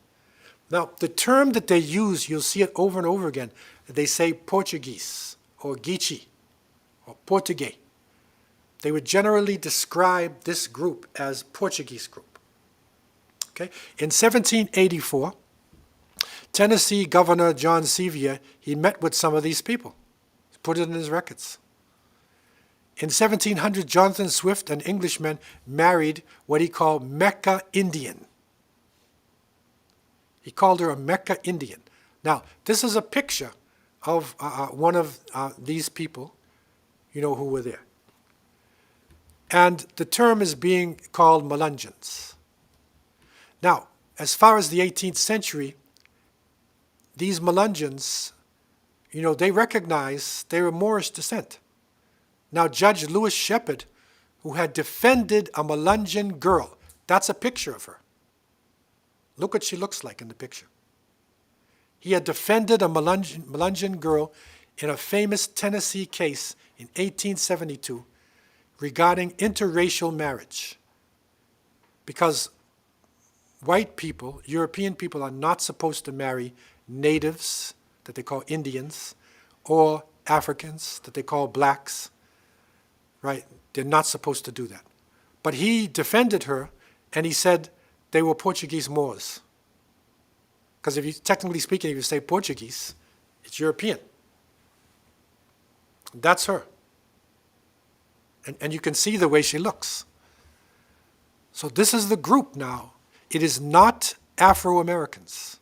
Now, the term that they use, you'll see it over and over again. They say Portuguese, or Guichi, or Portuguese. They would generally describe this group as Portuguese group. Okay? In 1784, Tennessee Governor John Sevier, he met with some of these people. He put it in his records. In 1700, Jonathan Swift, an Englishman, married what he called Mecca Indian. He called her a Mecca Indian. Now, this is a picture of one of these people, who were there. And the term is being called Melungeons. Now, as far as the 18th century, these Melungeons, they recognized they were Moorish descent. Now, Judge Lewis Shepard, who had defended a Melungeon girl, that's a picture of her. Look what she looks like in the picture. He had defended a Melungeon girl in a famous Tennessee case in 1872 regarding interracial marriage. Because white people, European people, are not supposed to marry natives, that they call Indians, or Africans, that they call blacks, right? They're not supposed to do that. But he defended her, and he said they were Portuguese Moors. Because if you, technically speaking, if you say Portuguese, it's European. That's her. And you can see the way she looks. So this is the group now. It is not Afro-Americans.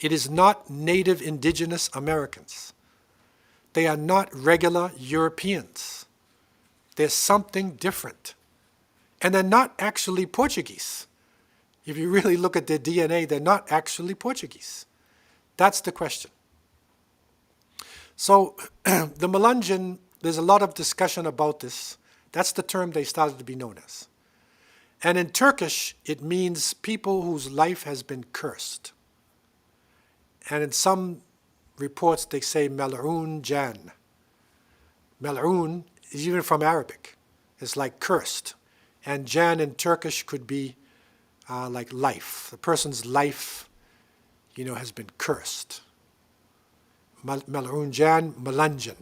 It is not native indigenous Americans. They are not regular Europeans. There's something different. And they're not actually Portuguese. If you really look at their DNA, they're not actually Portuguese. That's the question. So the Melungeon, there's a lot of discussion about this. That's the term they started to be known as. And in Turkish, it means people whose life has been cursed. And in some reports, they say Melungeon. Melun is even from Arabic. It's like cursed. And Jan in Turkish could be like life. The person's life, has been cursed. Melungeon, Melungeon.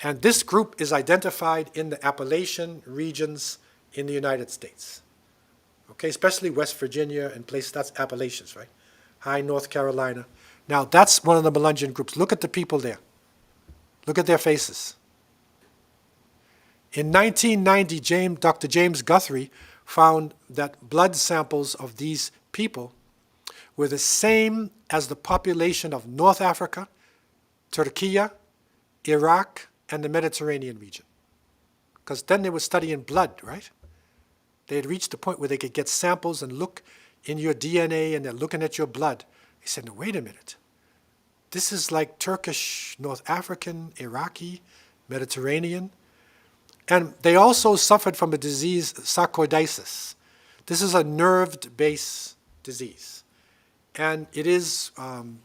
And this group is identified in the Appalachian regions in the United States. Okay, especially West Virginia and places, that's Appalachians, right? High North Carolina. Now, that's one of the Melungeon groups. Look at the people there. Look at their faces. In 1990, Dr. James Guthrie found that blood samples of these people were the same as the population of North Africa, Turkey, Iraq, and the Mediterranean region. Because then they were studying blood, right? They had reached the point where they could get samples and look in your DNA, and they're looking at your blood. They said, no, wait a minute. This is like Turkish, North African, Iraqi, Mediterranean. And they also suffered from a disease, sarcoidosis. This is a nerve-based disease. And it is,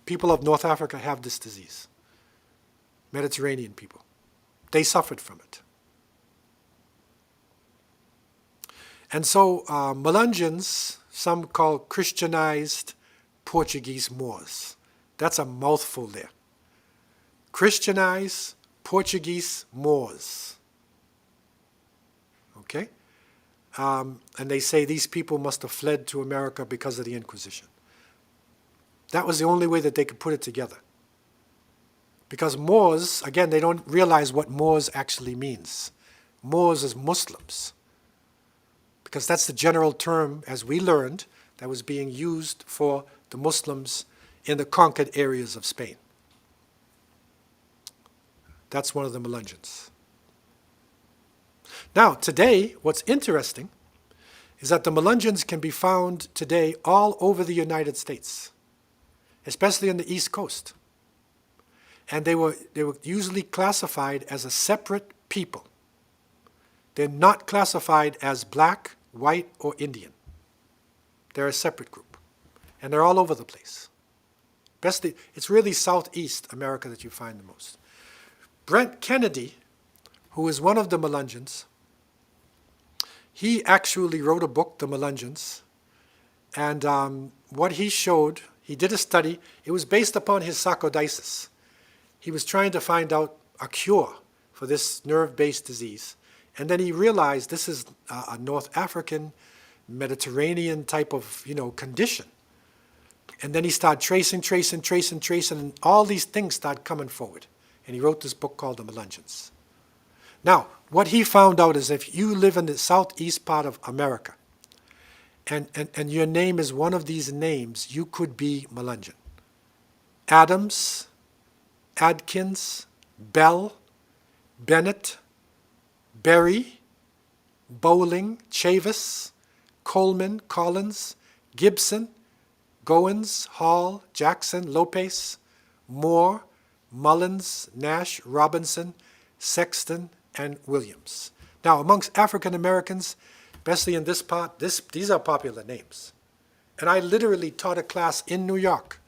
people of North Africa have this disease. Mediterranean people. They suffered from it. And so Melungeons, some call Christianized Portuguese Moors. That's a mouthful there. Christianized Portuguese Moors. Okay? And they say these people must have fled to America because of the Inquisition. That was the only way that they could put it together. Because Moors, again, they don't realize what Moors actually means. Moors is Muslims. Because that's the general term, as we learned, that was being used for the Muslims in the conquered areas of Spain. That's one of the Melungeons. Now, today, what's interesting is that the Melungeons can be found today all over the United States, especially on the East Coast. And they were usually classified as a separate people. They're not classified as black, white, or Indian. They're a separate group. And they're all over the place. It's really Southeast America that you find the most. Brent Kennedy, who is one of the Melungeons, he actually wrote a book, The Melungeons. And what he showed, he did a study. It was based upon his sarcoidosis. He was trying to find out a cure for this nerve-based disease. And then he realized this is a North African, Mediterranean type of, condition. And then he started tracing, and all these things started coming forward. And he wrote this book called The Melungeons. Now, what he found out is if you live in the southeast part of America, and your name is one of these names, you could be Melungeon. Adams, Adkins, Bell, Bennett, Berry, Bowling, Chavis, Coleman, Collins, Gibson, Goins, Hall, Jackson, Lopez, Moore, Mullins, Nash, Robinson, Sexton, and Williams. Now, amongst African Americans, especially in this part, these are popular names. And I literally taught a class in New York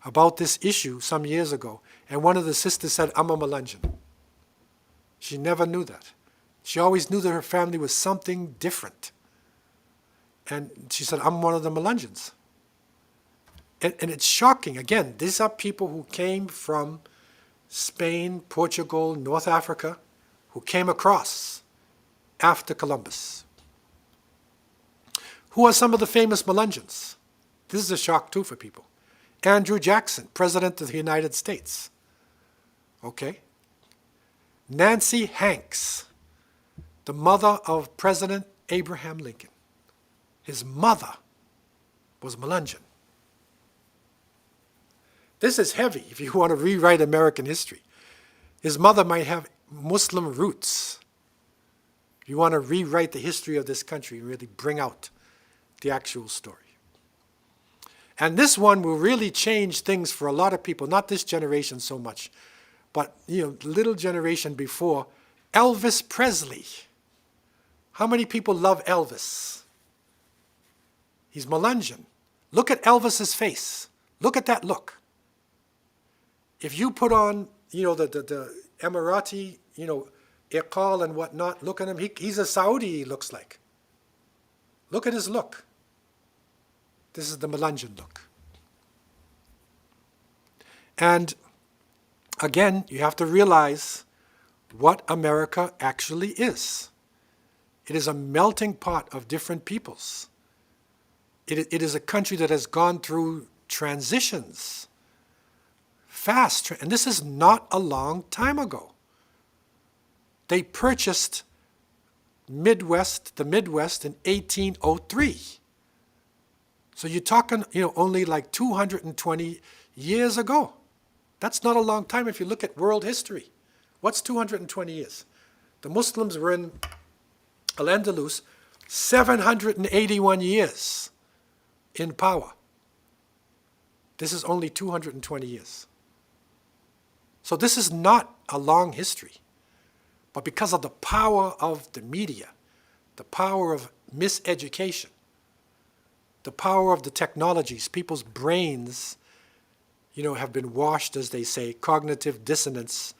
about this issue some years ago, and one of the sisters said, I'm a Melungeon. She never knew that. She always knew that her family was something different. And she said, I'm one of the Melungeons. And it's shocking. Again, these are people who came from Spain, Portugal, North Africa, who came across after Columbus. Who are some of the famous Melungeons? This is a shock too for people. Andrew Jackson, President of the United States. Okay. Nancy Hanks, the mother of President Abraham Lincoln. His mother was Melungeon. This is heavy if you want to rewrite American history. His mother might have Muslim roots. If you want to rewrite the history of this country and really bring out the actual story. And this one will really change things for a lot of people, not this generation so much, but the little generation before. Elvis Presley. How many people love Elvis? He's Melungeon. Look at Elvis's face. Look at that look. If you put on, the Emirati, Iqal and whatnot, look at him. He's a Saudi, he looks like. Look at his look. This is the Melungeon look. And again, you have to realize what America actually is. It is a melting pot of different peoples. It is a country that has gone through transitions. And this is not a long time ago. They purchased the Midwest in 1803. So you're talking, only like 220 years ago. That's not a long time if you look at world history. What's 220 years? The Muslims were in Al-Andalus 781 years in power. This is only 220 years. So this is not a long history. But because of the power of the media, the power of miseducation, the power of the technologies, people's brains, have been washed, as they say, cognitive dissonance,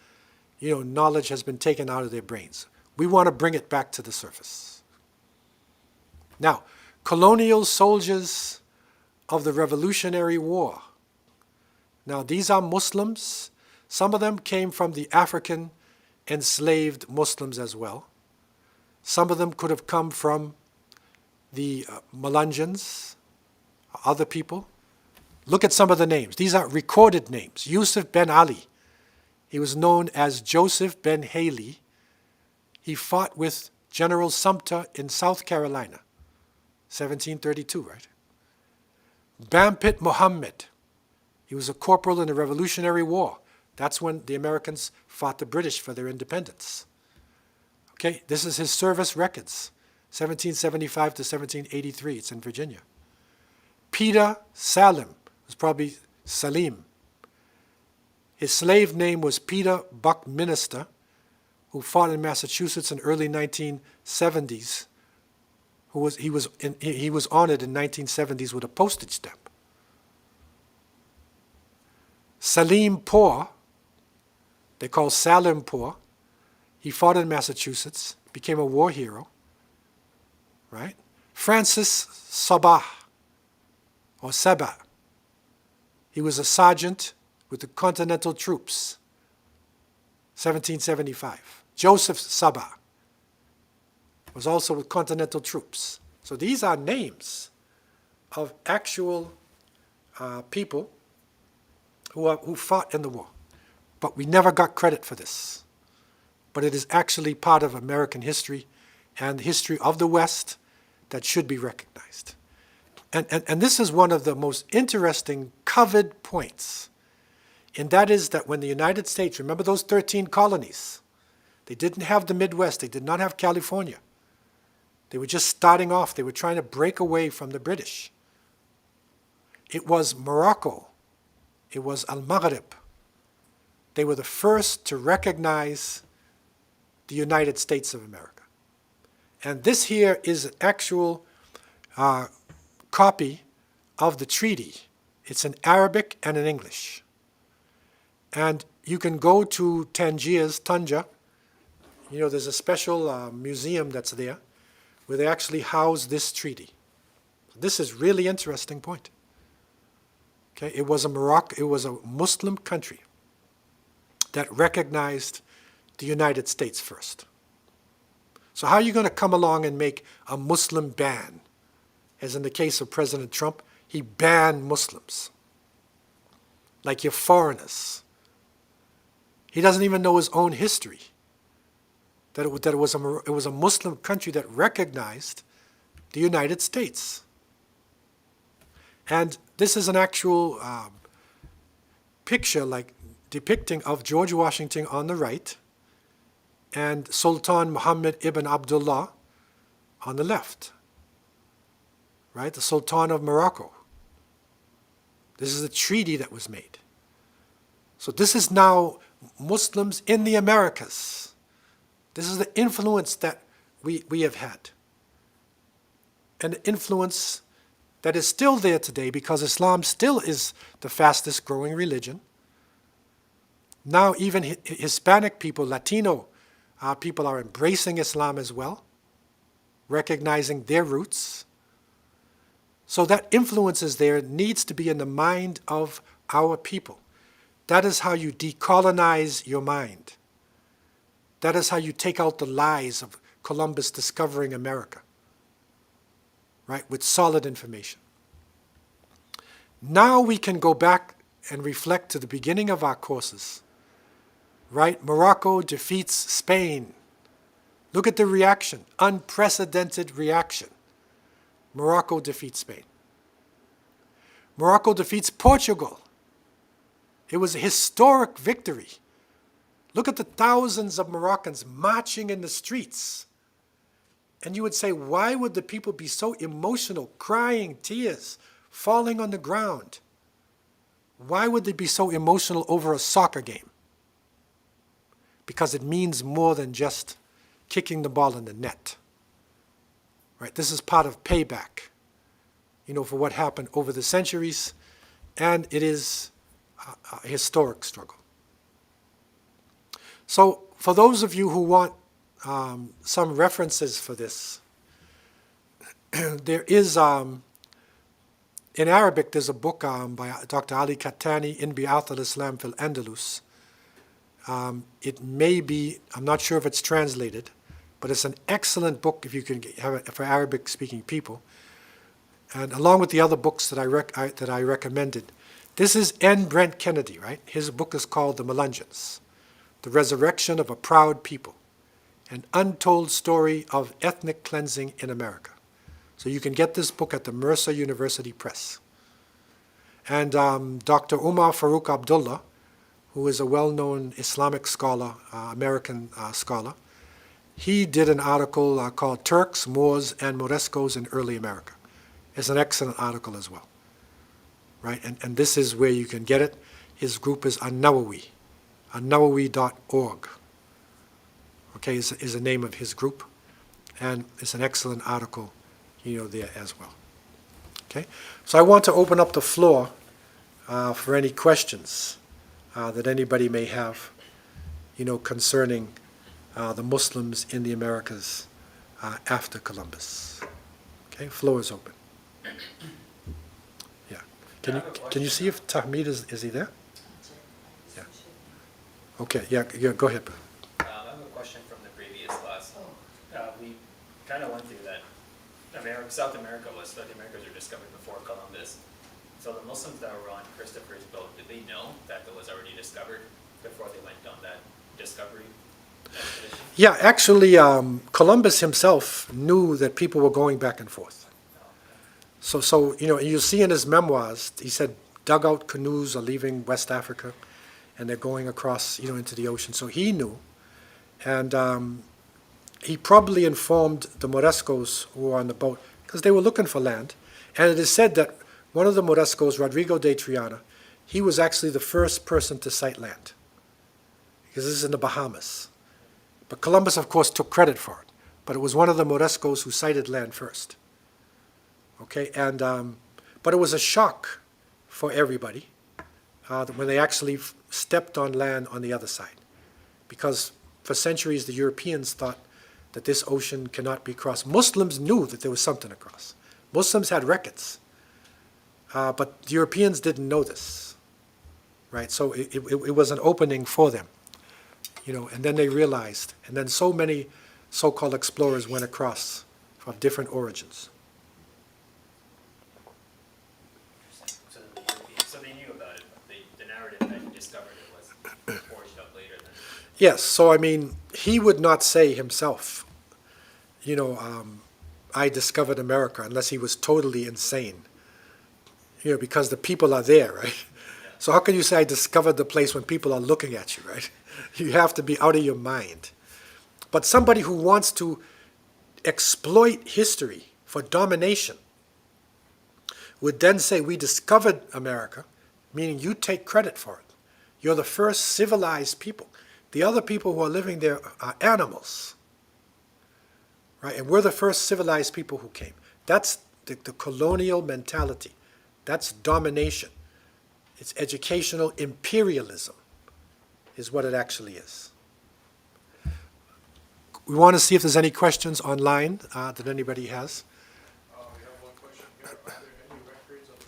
knowledge has been taken out of their brains. We want to bring it back to the surface. Now, colonial soldiers of the Revolutionary War. Now, these are Muslims. Some of them came from the African enslaved Muslims as well. Some of them could have come from the Melungeons, other people. Look at some of the names. These are recorded names. Yusuf ben Ali. He was known as Joseph ben Haley. He fought with General Sumter in South Carolina, 1732, right? Bampit Muhammad. He was a corporal in the Revolutionary War. That's when the Americans fought the British for their independence. Okay, this is his service records, 1775 to 1783. It's in Virginia. Peter Salim was probably Salim. His slave name was Peter Buckminster, who fought in Massachusetts in early 1970s. He was honored in 1970s with a postage stamp. Salim Poor, they call Salim Poor. He fought in Massachusetts, became a war hero, right? Francis Sabah, or Sabah. He was a sergeant with the Continental Troops, 1775. Joseph Sabah was also with Continental Troops. So these are names of actual people who fought in the war. But we never got credit for this. But it is actually part of American history and the history of the West that should be recognized. And this is one of the most interesting covered points. And that is that when the United States, remember those 13 colonies, they didn't have the Midwest, they did not have California. They were just starting off, they were trying to break away from the British. It was Morocco, it was Al-Maghrib. They were the first to recognize the United States of America. And this here is an actual copy of the treaty It's in Arabic and in English. And you can go to Tangiers, Tanja. You know, there's a special museum that's there where they actually house this treaty. This is really interesting point. Okay, it was a Muslim country that recognized the United States first. So how are you going to come along and make a Muslim ban? As in the case of President Trump, he banned Muslims. Like you're foreigners. He doesn't even know his own history. That it was a Muslim country that recognized the United States. And this is an actual picture like depicting of George Washington on the right and Sultan Muhammad ibn Abdullah on the left. Right? The Sultan of Morocco. This is a treaty that was made. So this is now Muslims in the Americas. This is the influence that we have had. And the influence that is still there today because Islam still is the fastest growing religion. Now even Hispanic people, Latino people are embracing Islam as well, recognizing their roots. So that influence is there, needs to be in the mind of our people. That is how you decolonize your mind. That is how you take out the lies of Columbus discovering America, right, with solid information. Now we can go back and reflect to the beginning of our courses, right? Morocco defeats Spain. Look at the reaction, unprecedented reaction. Morocco defeats Spain. Morocco defeats Portugal. It was a historic victory. Look at the thousands of Moroccans marching in the streets. And you would say, why would the people be so emotional, crying, tears, falling on the ground? Why would they be so emotional over a soccer game? Because it means more than just kicking the ball in the net. Right? This is part of payback, you know, for what happened over the centuries, and it is a historic struggle. So for those of you who want some references for this, there is, in Arabic, there's a book by Dr. Ali Kattani, In Bi'ath al-Islam fil Andalus. It may be, I'm not sure if it's translated, but it's an excellent book if you can have it for Arabic-speaking people. And along with the other books that I recommended, this is N. Brent Kennedy, right? His book is called The Melungeons, The Resurrection of a Proud People, an untold story of ethnic cleansing in America. So you can get this book at the Mercer University Press. And Dr. Umar Farouk Abdullah, who is a well-known Islamic scholar, American scholar, he did an article called Turks, Moors, and Morescos in Early America. It's an excellent article as well, right? And this is where you can get it. His group is An-Nawawi, annawawi.org. Okay, is the name of his group. And it's an excellent article, you know, there as well. Okay, so I want to open up the floor for any questions that anybody may have, you know, concerning the Muslims in the Americas after Columbus. Okay, floor is open. Yeah. Can you see if Tahmid is he there? Yeah. Okay, yeah, go ahead. I have a question from the previous class. We kind of went through that South America the Americas were discovered before Columbus. So the Muslims that were on Christopher's boat, did they know that it was already discovered before they went on that discovery expedition? Yeah, actually, Columbus himself knew that people were going back and forth. So you know, you see in his memoirs, he said dugout canoes are leaving West Africa, and they're going across, you know, into the ocean. So he knew, and he probably informed the Morescos who were on the boat because they were looking for land. And it is said that one of the Morescos, Rodrigo de Triana, he was actually the first person to sight land because this is in the Bahamas. But Columbus, of course, took credit for it. But it was one of the Morescos who sighted land first. Okay, and but it was a shock for everybody when they actually stepped on land on the other side. Because for centuries the Europeans thought that this ocean cannot be crossed. Muslims knew that there was something to cross. Muslims had records, but the Europeans didn't know this, right? So it was an opening for them, and then they realized, and then so many so-called explorers went across from different origins. So they knew about it, but the narrative that he discovered it was forged up later then. Yes, so I mean, he would not say himself, I discovered America, unless he was totally insane, because the people are there, right? Yeah. So how can you say I discovered the place when people are looking at you, right? You have to be out of your mind. But somebody who wants to exploit history for domination would then say, we discovered America, meaning you take credit for it. You're the first civilized people. The other people who are living there are animals, right? And we're the first civilized people who came. That's the colonial mentality. That's domination. It's educational imperialism is what it actually is. We want to see if there's any questions online that anybody has. We have one question here. Are there any records of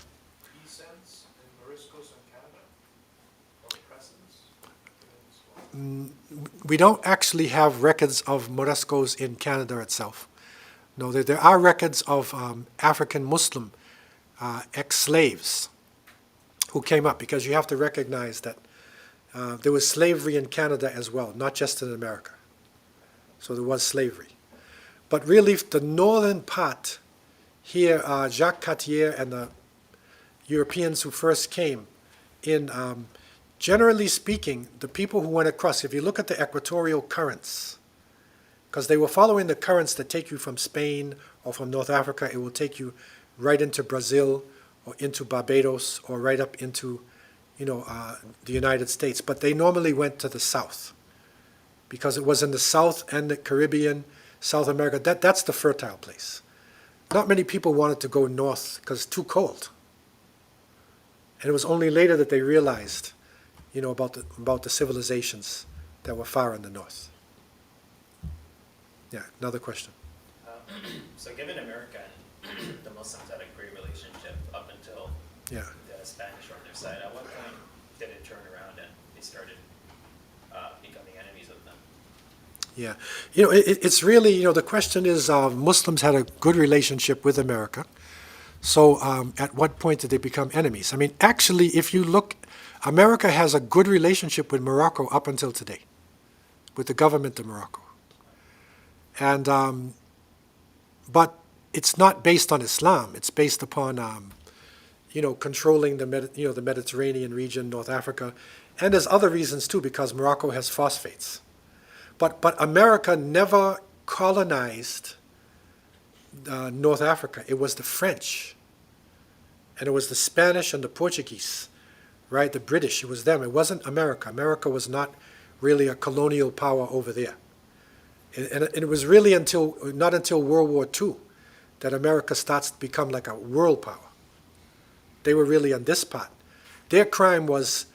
descents in Moriscos and Canada? Or presence? We don't actually have records of Moriscos in Canada itself. No, there are records of African Muslim ex-slaves who came up, because you have to recognize that there was slavery in Canada as well, not just in America. So there was slavery. But really, the northern part here, Jacques Cartier and the Europeans who first came in, generally speaking, the people who went across, if you look at the equatorial currents, because they were following the currents that take you from Spain or from North Africa, it will take you right into Brazil or into Barbados or right up into, the United States. But they normally went to the south, because it was in the South and the Caribbean, South America. That's the fertile place. Not many people wanted to go north because it's too cold. And it was only later that they realized, about the civilizations that were far in the north. Yeah, another question. So given America and the Muslims had a great relationship up until Yeah. the Spanish were on their side, at what point did it turn around and they started becoming enemies of them? Yeah, it's really, the question is, Muslims had a good relationship with America. So at what point did they become enemies? I mean, actually, if you look, America has a good relationship with Morocco up until today, with the government of Morocco. And, but it's not based on Islam. It's based upon, controlling the Mediterranean region, North Africa. And there's other reasons too, because Morocco has phosphates. But America never colonized North Africa. It was the French, and it was the Spanish and the Portuguese, right? The British, it was them. It wasn't America. America was not really a colonial power over there. And it was really not until World War II that America starts to become like a world power. They were really on this part. Their crime was,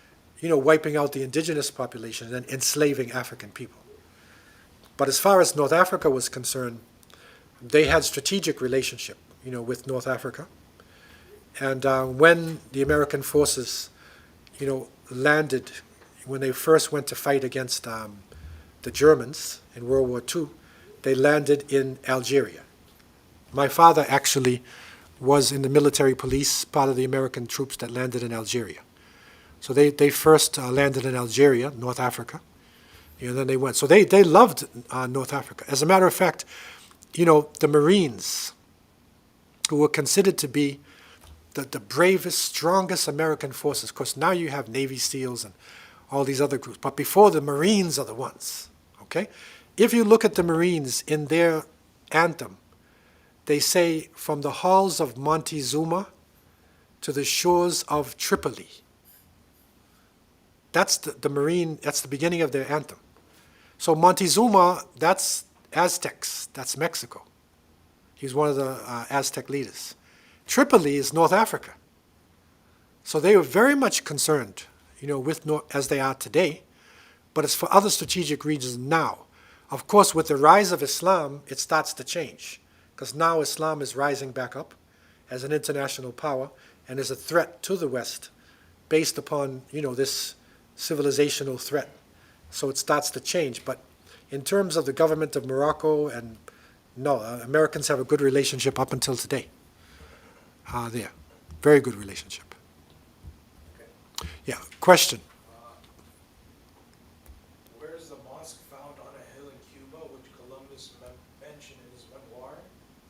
wiping out the indigenous population and enslaving African people. But as far as North Africa was concerned, they had strategic relationship, with North Africa. And when the American forces, landed, when they first went to fight against the Germans in World War II, they landed in Algeria. My father actually was in the military police, part of the American troops that landed in Algeria. So they first landed in Algeria, North Africa. And then they went. So they loved North Africa. As a matter of fact, the Marines, who were considered to be the bravest, strongest American forces. Of course, now you have Navy SEALs and all these other groups. But before, the Marines are the ones, okay? If you look at the Marines in their anthem, they say, from the halls of Montezuma to the shores of Tripoli. That's the Marine, that's the beginning of their anthem. So Montezuma, that's Aztecs, that's Mexico. He's one of the Aztec leaders. Tripoli is North Africa. So they were very much concerned, with as they are today, but it's for other strategic regions now. Of course, with the rise of Islam, it starts to change, because now Islam is rising back up as an international power and is a threat to the West based upon, this civilizational threat. So it starts to change. But in terms of the government of Morocco, and no, Americans have a good relationship up until today. There, very good relationship. Yeah, question. Where is the mosque found on a hill in Cuba, which Columbus mentioned in his memoir?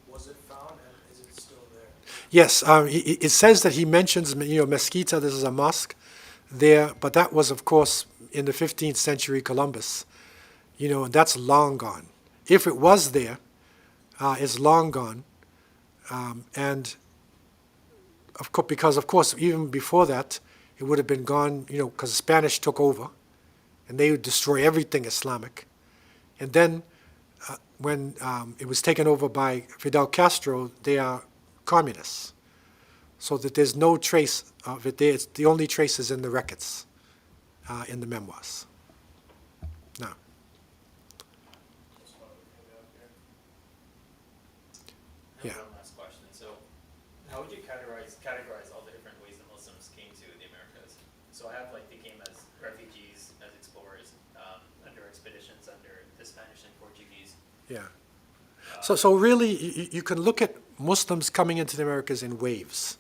Was it found, and is it still there? Yes, it says that he mentions, Mesquita, this is a mosque there, but that was, of course, in the 15th century Columbus, and that's long gone. If it was there, it's long gone, and because, of course, even before that, it would have been gone, because the Spanish took over, and they would destroy everything Islamic. And then when it was taken over by Fidel Castro, they are communists. So that there's no trace of it there. It's the only traces in the records, in the memoirs. Now, I have yeah. one last question. So, how would you categorize all the different ways the Muslims came to the Americas? So I have they came as refugees, as explorers, under expeditions under the Spanish and Portuguese. Yeah. So really, you can look at Muslims coming into the Americas in waves.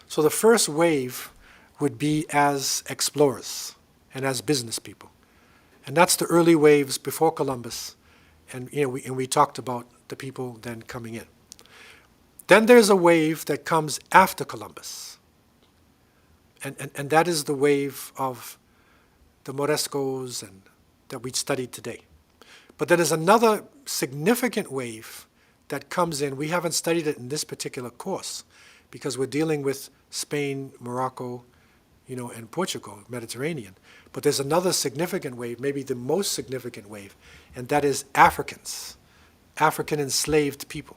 So the first wave would be as explorers and as business people. And that's the early waves before Columbus. And we talked about the people then coming in. Then there's a wave that comes after Columbus. And that is the wave of the Moriscos and that we studied today. But there is another significant wave that comes in. We haven't studied it in this particular course because we're dealing with Spain, Morocco, and Portugal, Mediterranean. But there's another significant wave, maybe the most significant wave, and that is Africans, African enslaved people.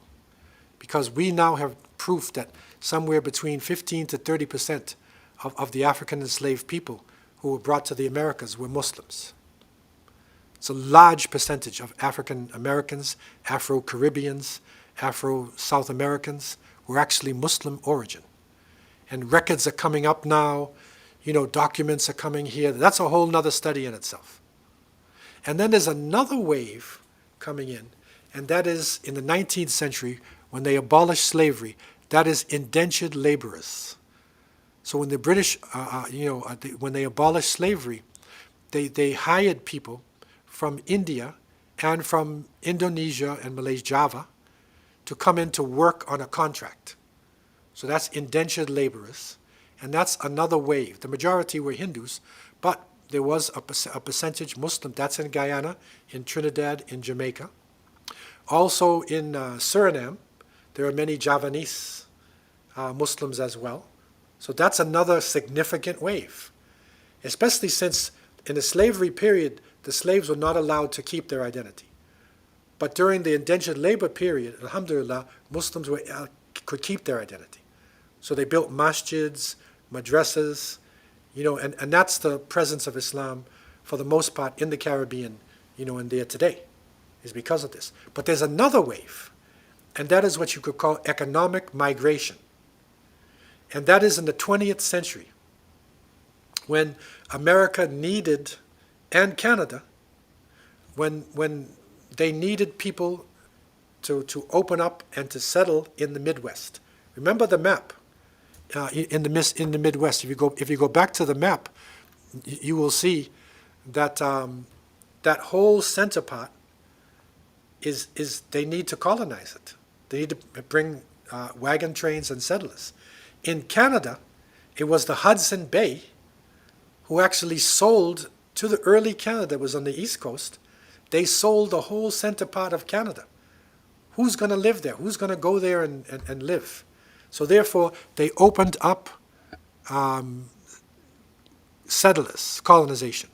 Because we now have proof that somewhere between 15 to 30% of the African enslaved people who were brought to the Americas were Muslims. It's a large percentage of African Americans, Afro-Caribbeans, Afro-South Americans were actually Muslim origin. And records are coming up now, documents are coming here. That's a whole nother study in itself. And then there's another wave coming in, and that is in the 19th century when they abolished slavery. That is indentured laborers. So when the British, when they abolished slavery, they hired people from India and from Indonesia and Malaysia, Java, to come in to work on a contract. So that's indentured laborers, and that's another wave. The majority were Hindus, but there was a percentage Muslim. That's in Guyana, in Trinidad, in Jamaica. Also in Suriname, there are many Javanese Muslims as well. So that's another significant wave, especially since in the slavery period, the slaves were not allowed to keep their identity. But during the indentured labor period, alhamdulillah, Muslims could keep their identity. So they built masjids, madrasas, and that's the presence of Islam for the most part in the Caribbean, and there today, is because of this. But there's another wave, and that is what you could call economic migration. And that is in the 20th century, when America needed, and Canada, when they needed people to open up and to settle in the Midwest. Remember the map in the Midwest. If you go back to the map, you will see that that whole center part is they need to colonize it. They need to bring wagon trains and settlers. In Canada, it was the Hudson Bay who actually sold to the early Canada that was on the East Coast. They sold the whole center part of Canada. Who's going to live there? Who's going to go there and live? So therefore, they opened up settlers, colonization.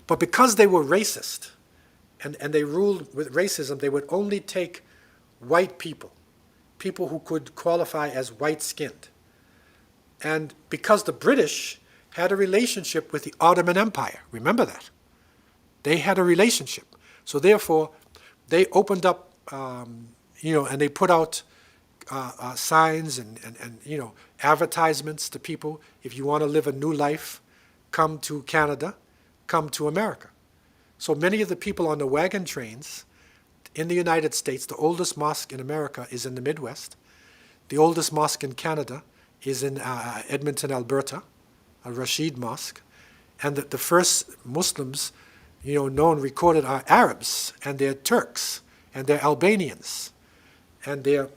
But because they were racist, and they ruled with racism, they would only take white people, people who could qualify as white-skinned. And because the British had a relationship with the Ottoman Empire, remember that. They had a relationship. So therefore, they opened up, and they put out signs and advertisements to people. If you want to live a new life, come to Canada, come to America. So many of the people on the wagon trains in the United States, the oldest mosque in America is in the Midwest. The oldest mosque in Canada is in Edmonton, Alberta, a Rashid mosque. And the first Muslims, known, recorded are Arabs, and they're Turks, and they're Albanians, and they're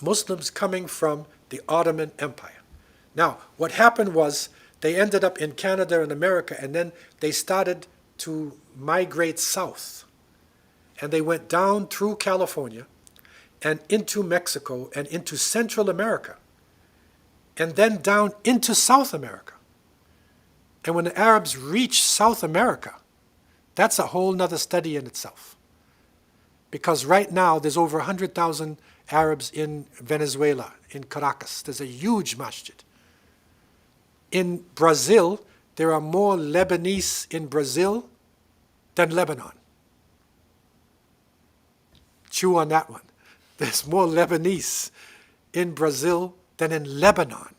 Muslims coming from the Ottoman Empire. Now, what happened was they ended up in Canada and America, and then they started to migrate south. And they went down through California and into Mexico and into Central America, and then down into South America. And when the Arabs reached South America, that's a whole nother study in itself. Because right now there's over 100,000 Arabs in Venezuela, in Caracas. There's a huge masjid. In Brazil, there are more Lebanese in Brazil than Lebanon. Chew on that one. There's more Lebanese in Brazil than in Lebanon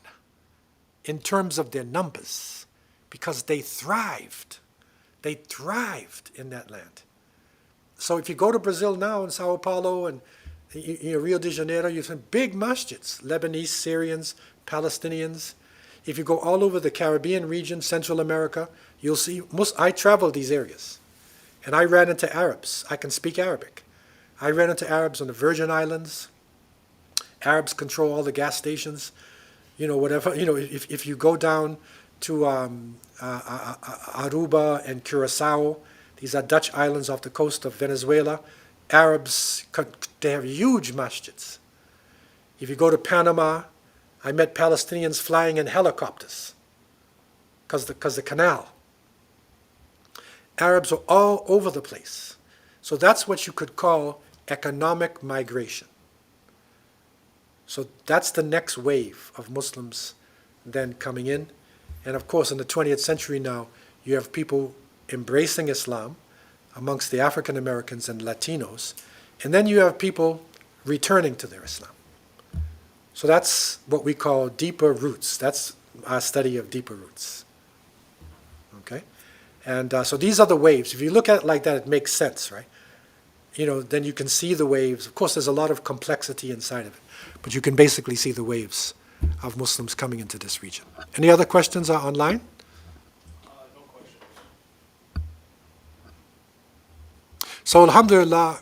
in terms of their numbers, because they thrived. They thrived in that land. So if you go to Brazil now, in Sao Paulo and Rio de Janeiro, you find big masjids, Lebanese, Syrians, Palestinians. If you go all over the Caribbean region, Central America, you'll see, I traveled these areas, and I ran into Arabs. I can speak Arabic. I ran into Arabs on the Virgin Islands. Arabs control all the gas stations. Whatever. If you go down to Aruba and Curacao, these are Dutch islands off the coast of Venezuela. Arabs, they have huge masjids. If you go to Panama, I met Palestinians flying in helicopters because the canal. Arabs are all over the place. So that's what you could call economic migration. So that's the next wave of Muslims then coming in. And of course, in the 20th century now, you have people embracing Islam amongst the African Americans and Latinos. And then you have people returning to their Islam. So that's what we call deeper roots. That's our study of deeper roots. Okay? And so these are the waves. If you look at it like that, it makes sense, right? Then you can see the waves. Of course, there's a lot of complexity inside of it, but you can basically see the waves of Muslims coming into this region. Any other questions online? No questions. So alhamdulillah,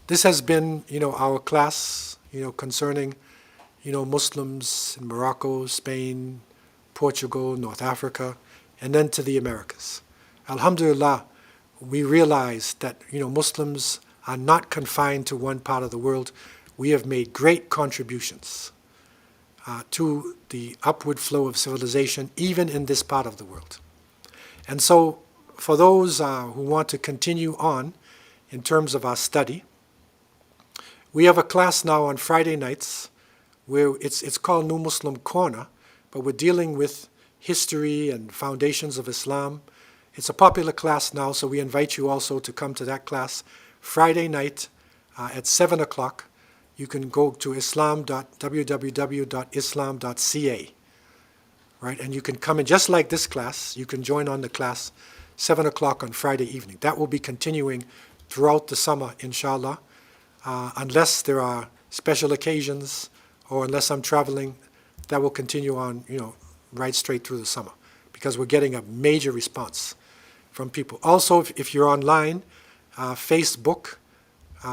this has been, our class, concerning, Muslims in Morocco, Spain, Portugal, North Africa, and then to the Americas. Alhamdulillah, we realize that, Muslims are not confined to one part of the world. We have made great contributions to the upward flow of civilization, even in this part of the world. And so, for those who want to continue on in terms of our study, we have a class now on Friday nights where it's called New Muslim Corner, but we're dealing with history and foundations of Islam. It's a popular class now, so we invite you also to come to that class Friday night at 7 o'clock. You can go to www.islam.ca, right? And you can come in just like this class. You can join on the class 7 o'clock on Friday evening. That will be continuing throughout the summer, inshallah, unless there are special occasions or unless I'm traveling. That will continue on, right straight through the summer, because we're getting a major response from people. Also, if you're online, Facebook,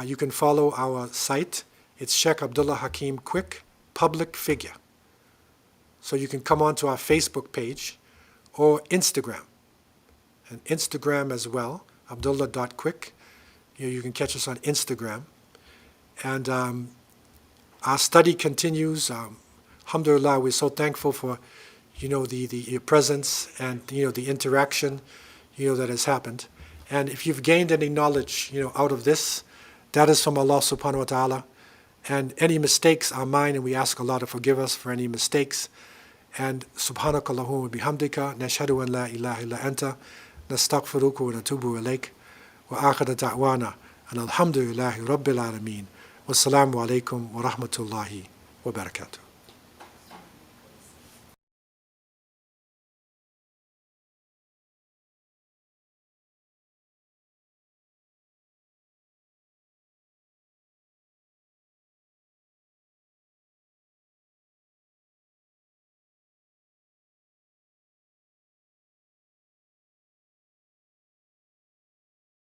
you can follow our site. It's Sheikh Abdullah Hakim Quick, public figure. So you can come onto our Facebook page or Instagram. And Instagram as well, abdullah.quick. You can catch us on Instagram. And our study continues. Alhamdulillah, we're so thankful for, the presence and, the interaction, that has happened. And if you've gained any knowledge, out of this, that is from Allah subhanahu wa ta'ala. And any mistakes are mine, and we ask Allah to forgive us for any mistakes. And subhanakallahumma bihamdika, nashhadu an la ilaha illa anta, nastaghfiruka wa natubu ilayk, wa akhir da'wana, and alhamdulillahi rabbil alameen. Wassalamu alaikum wa rahmatullahi wa barakatuh.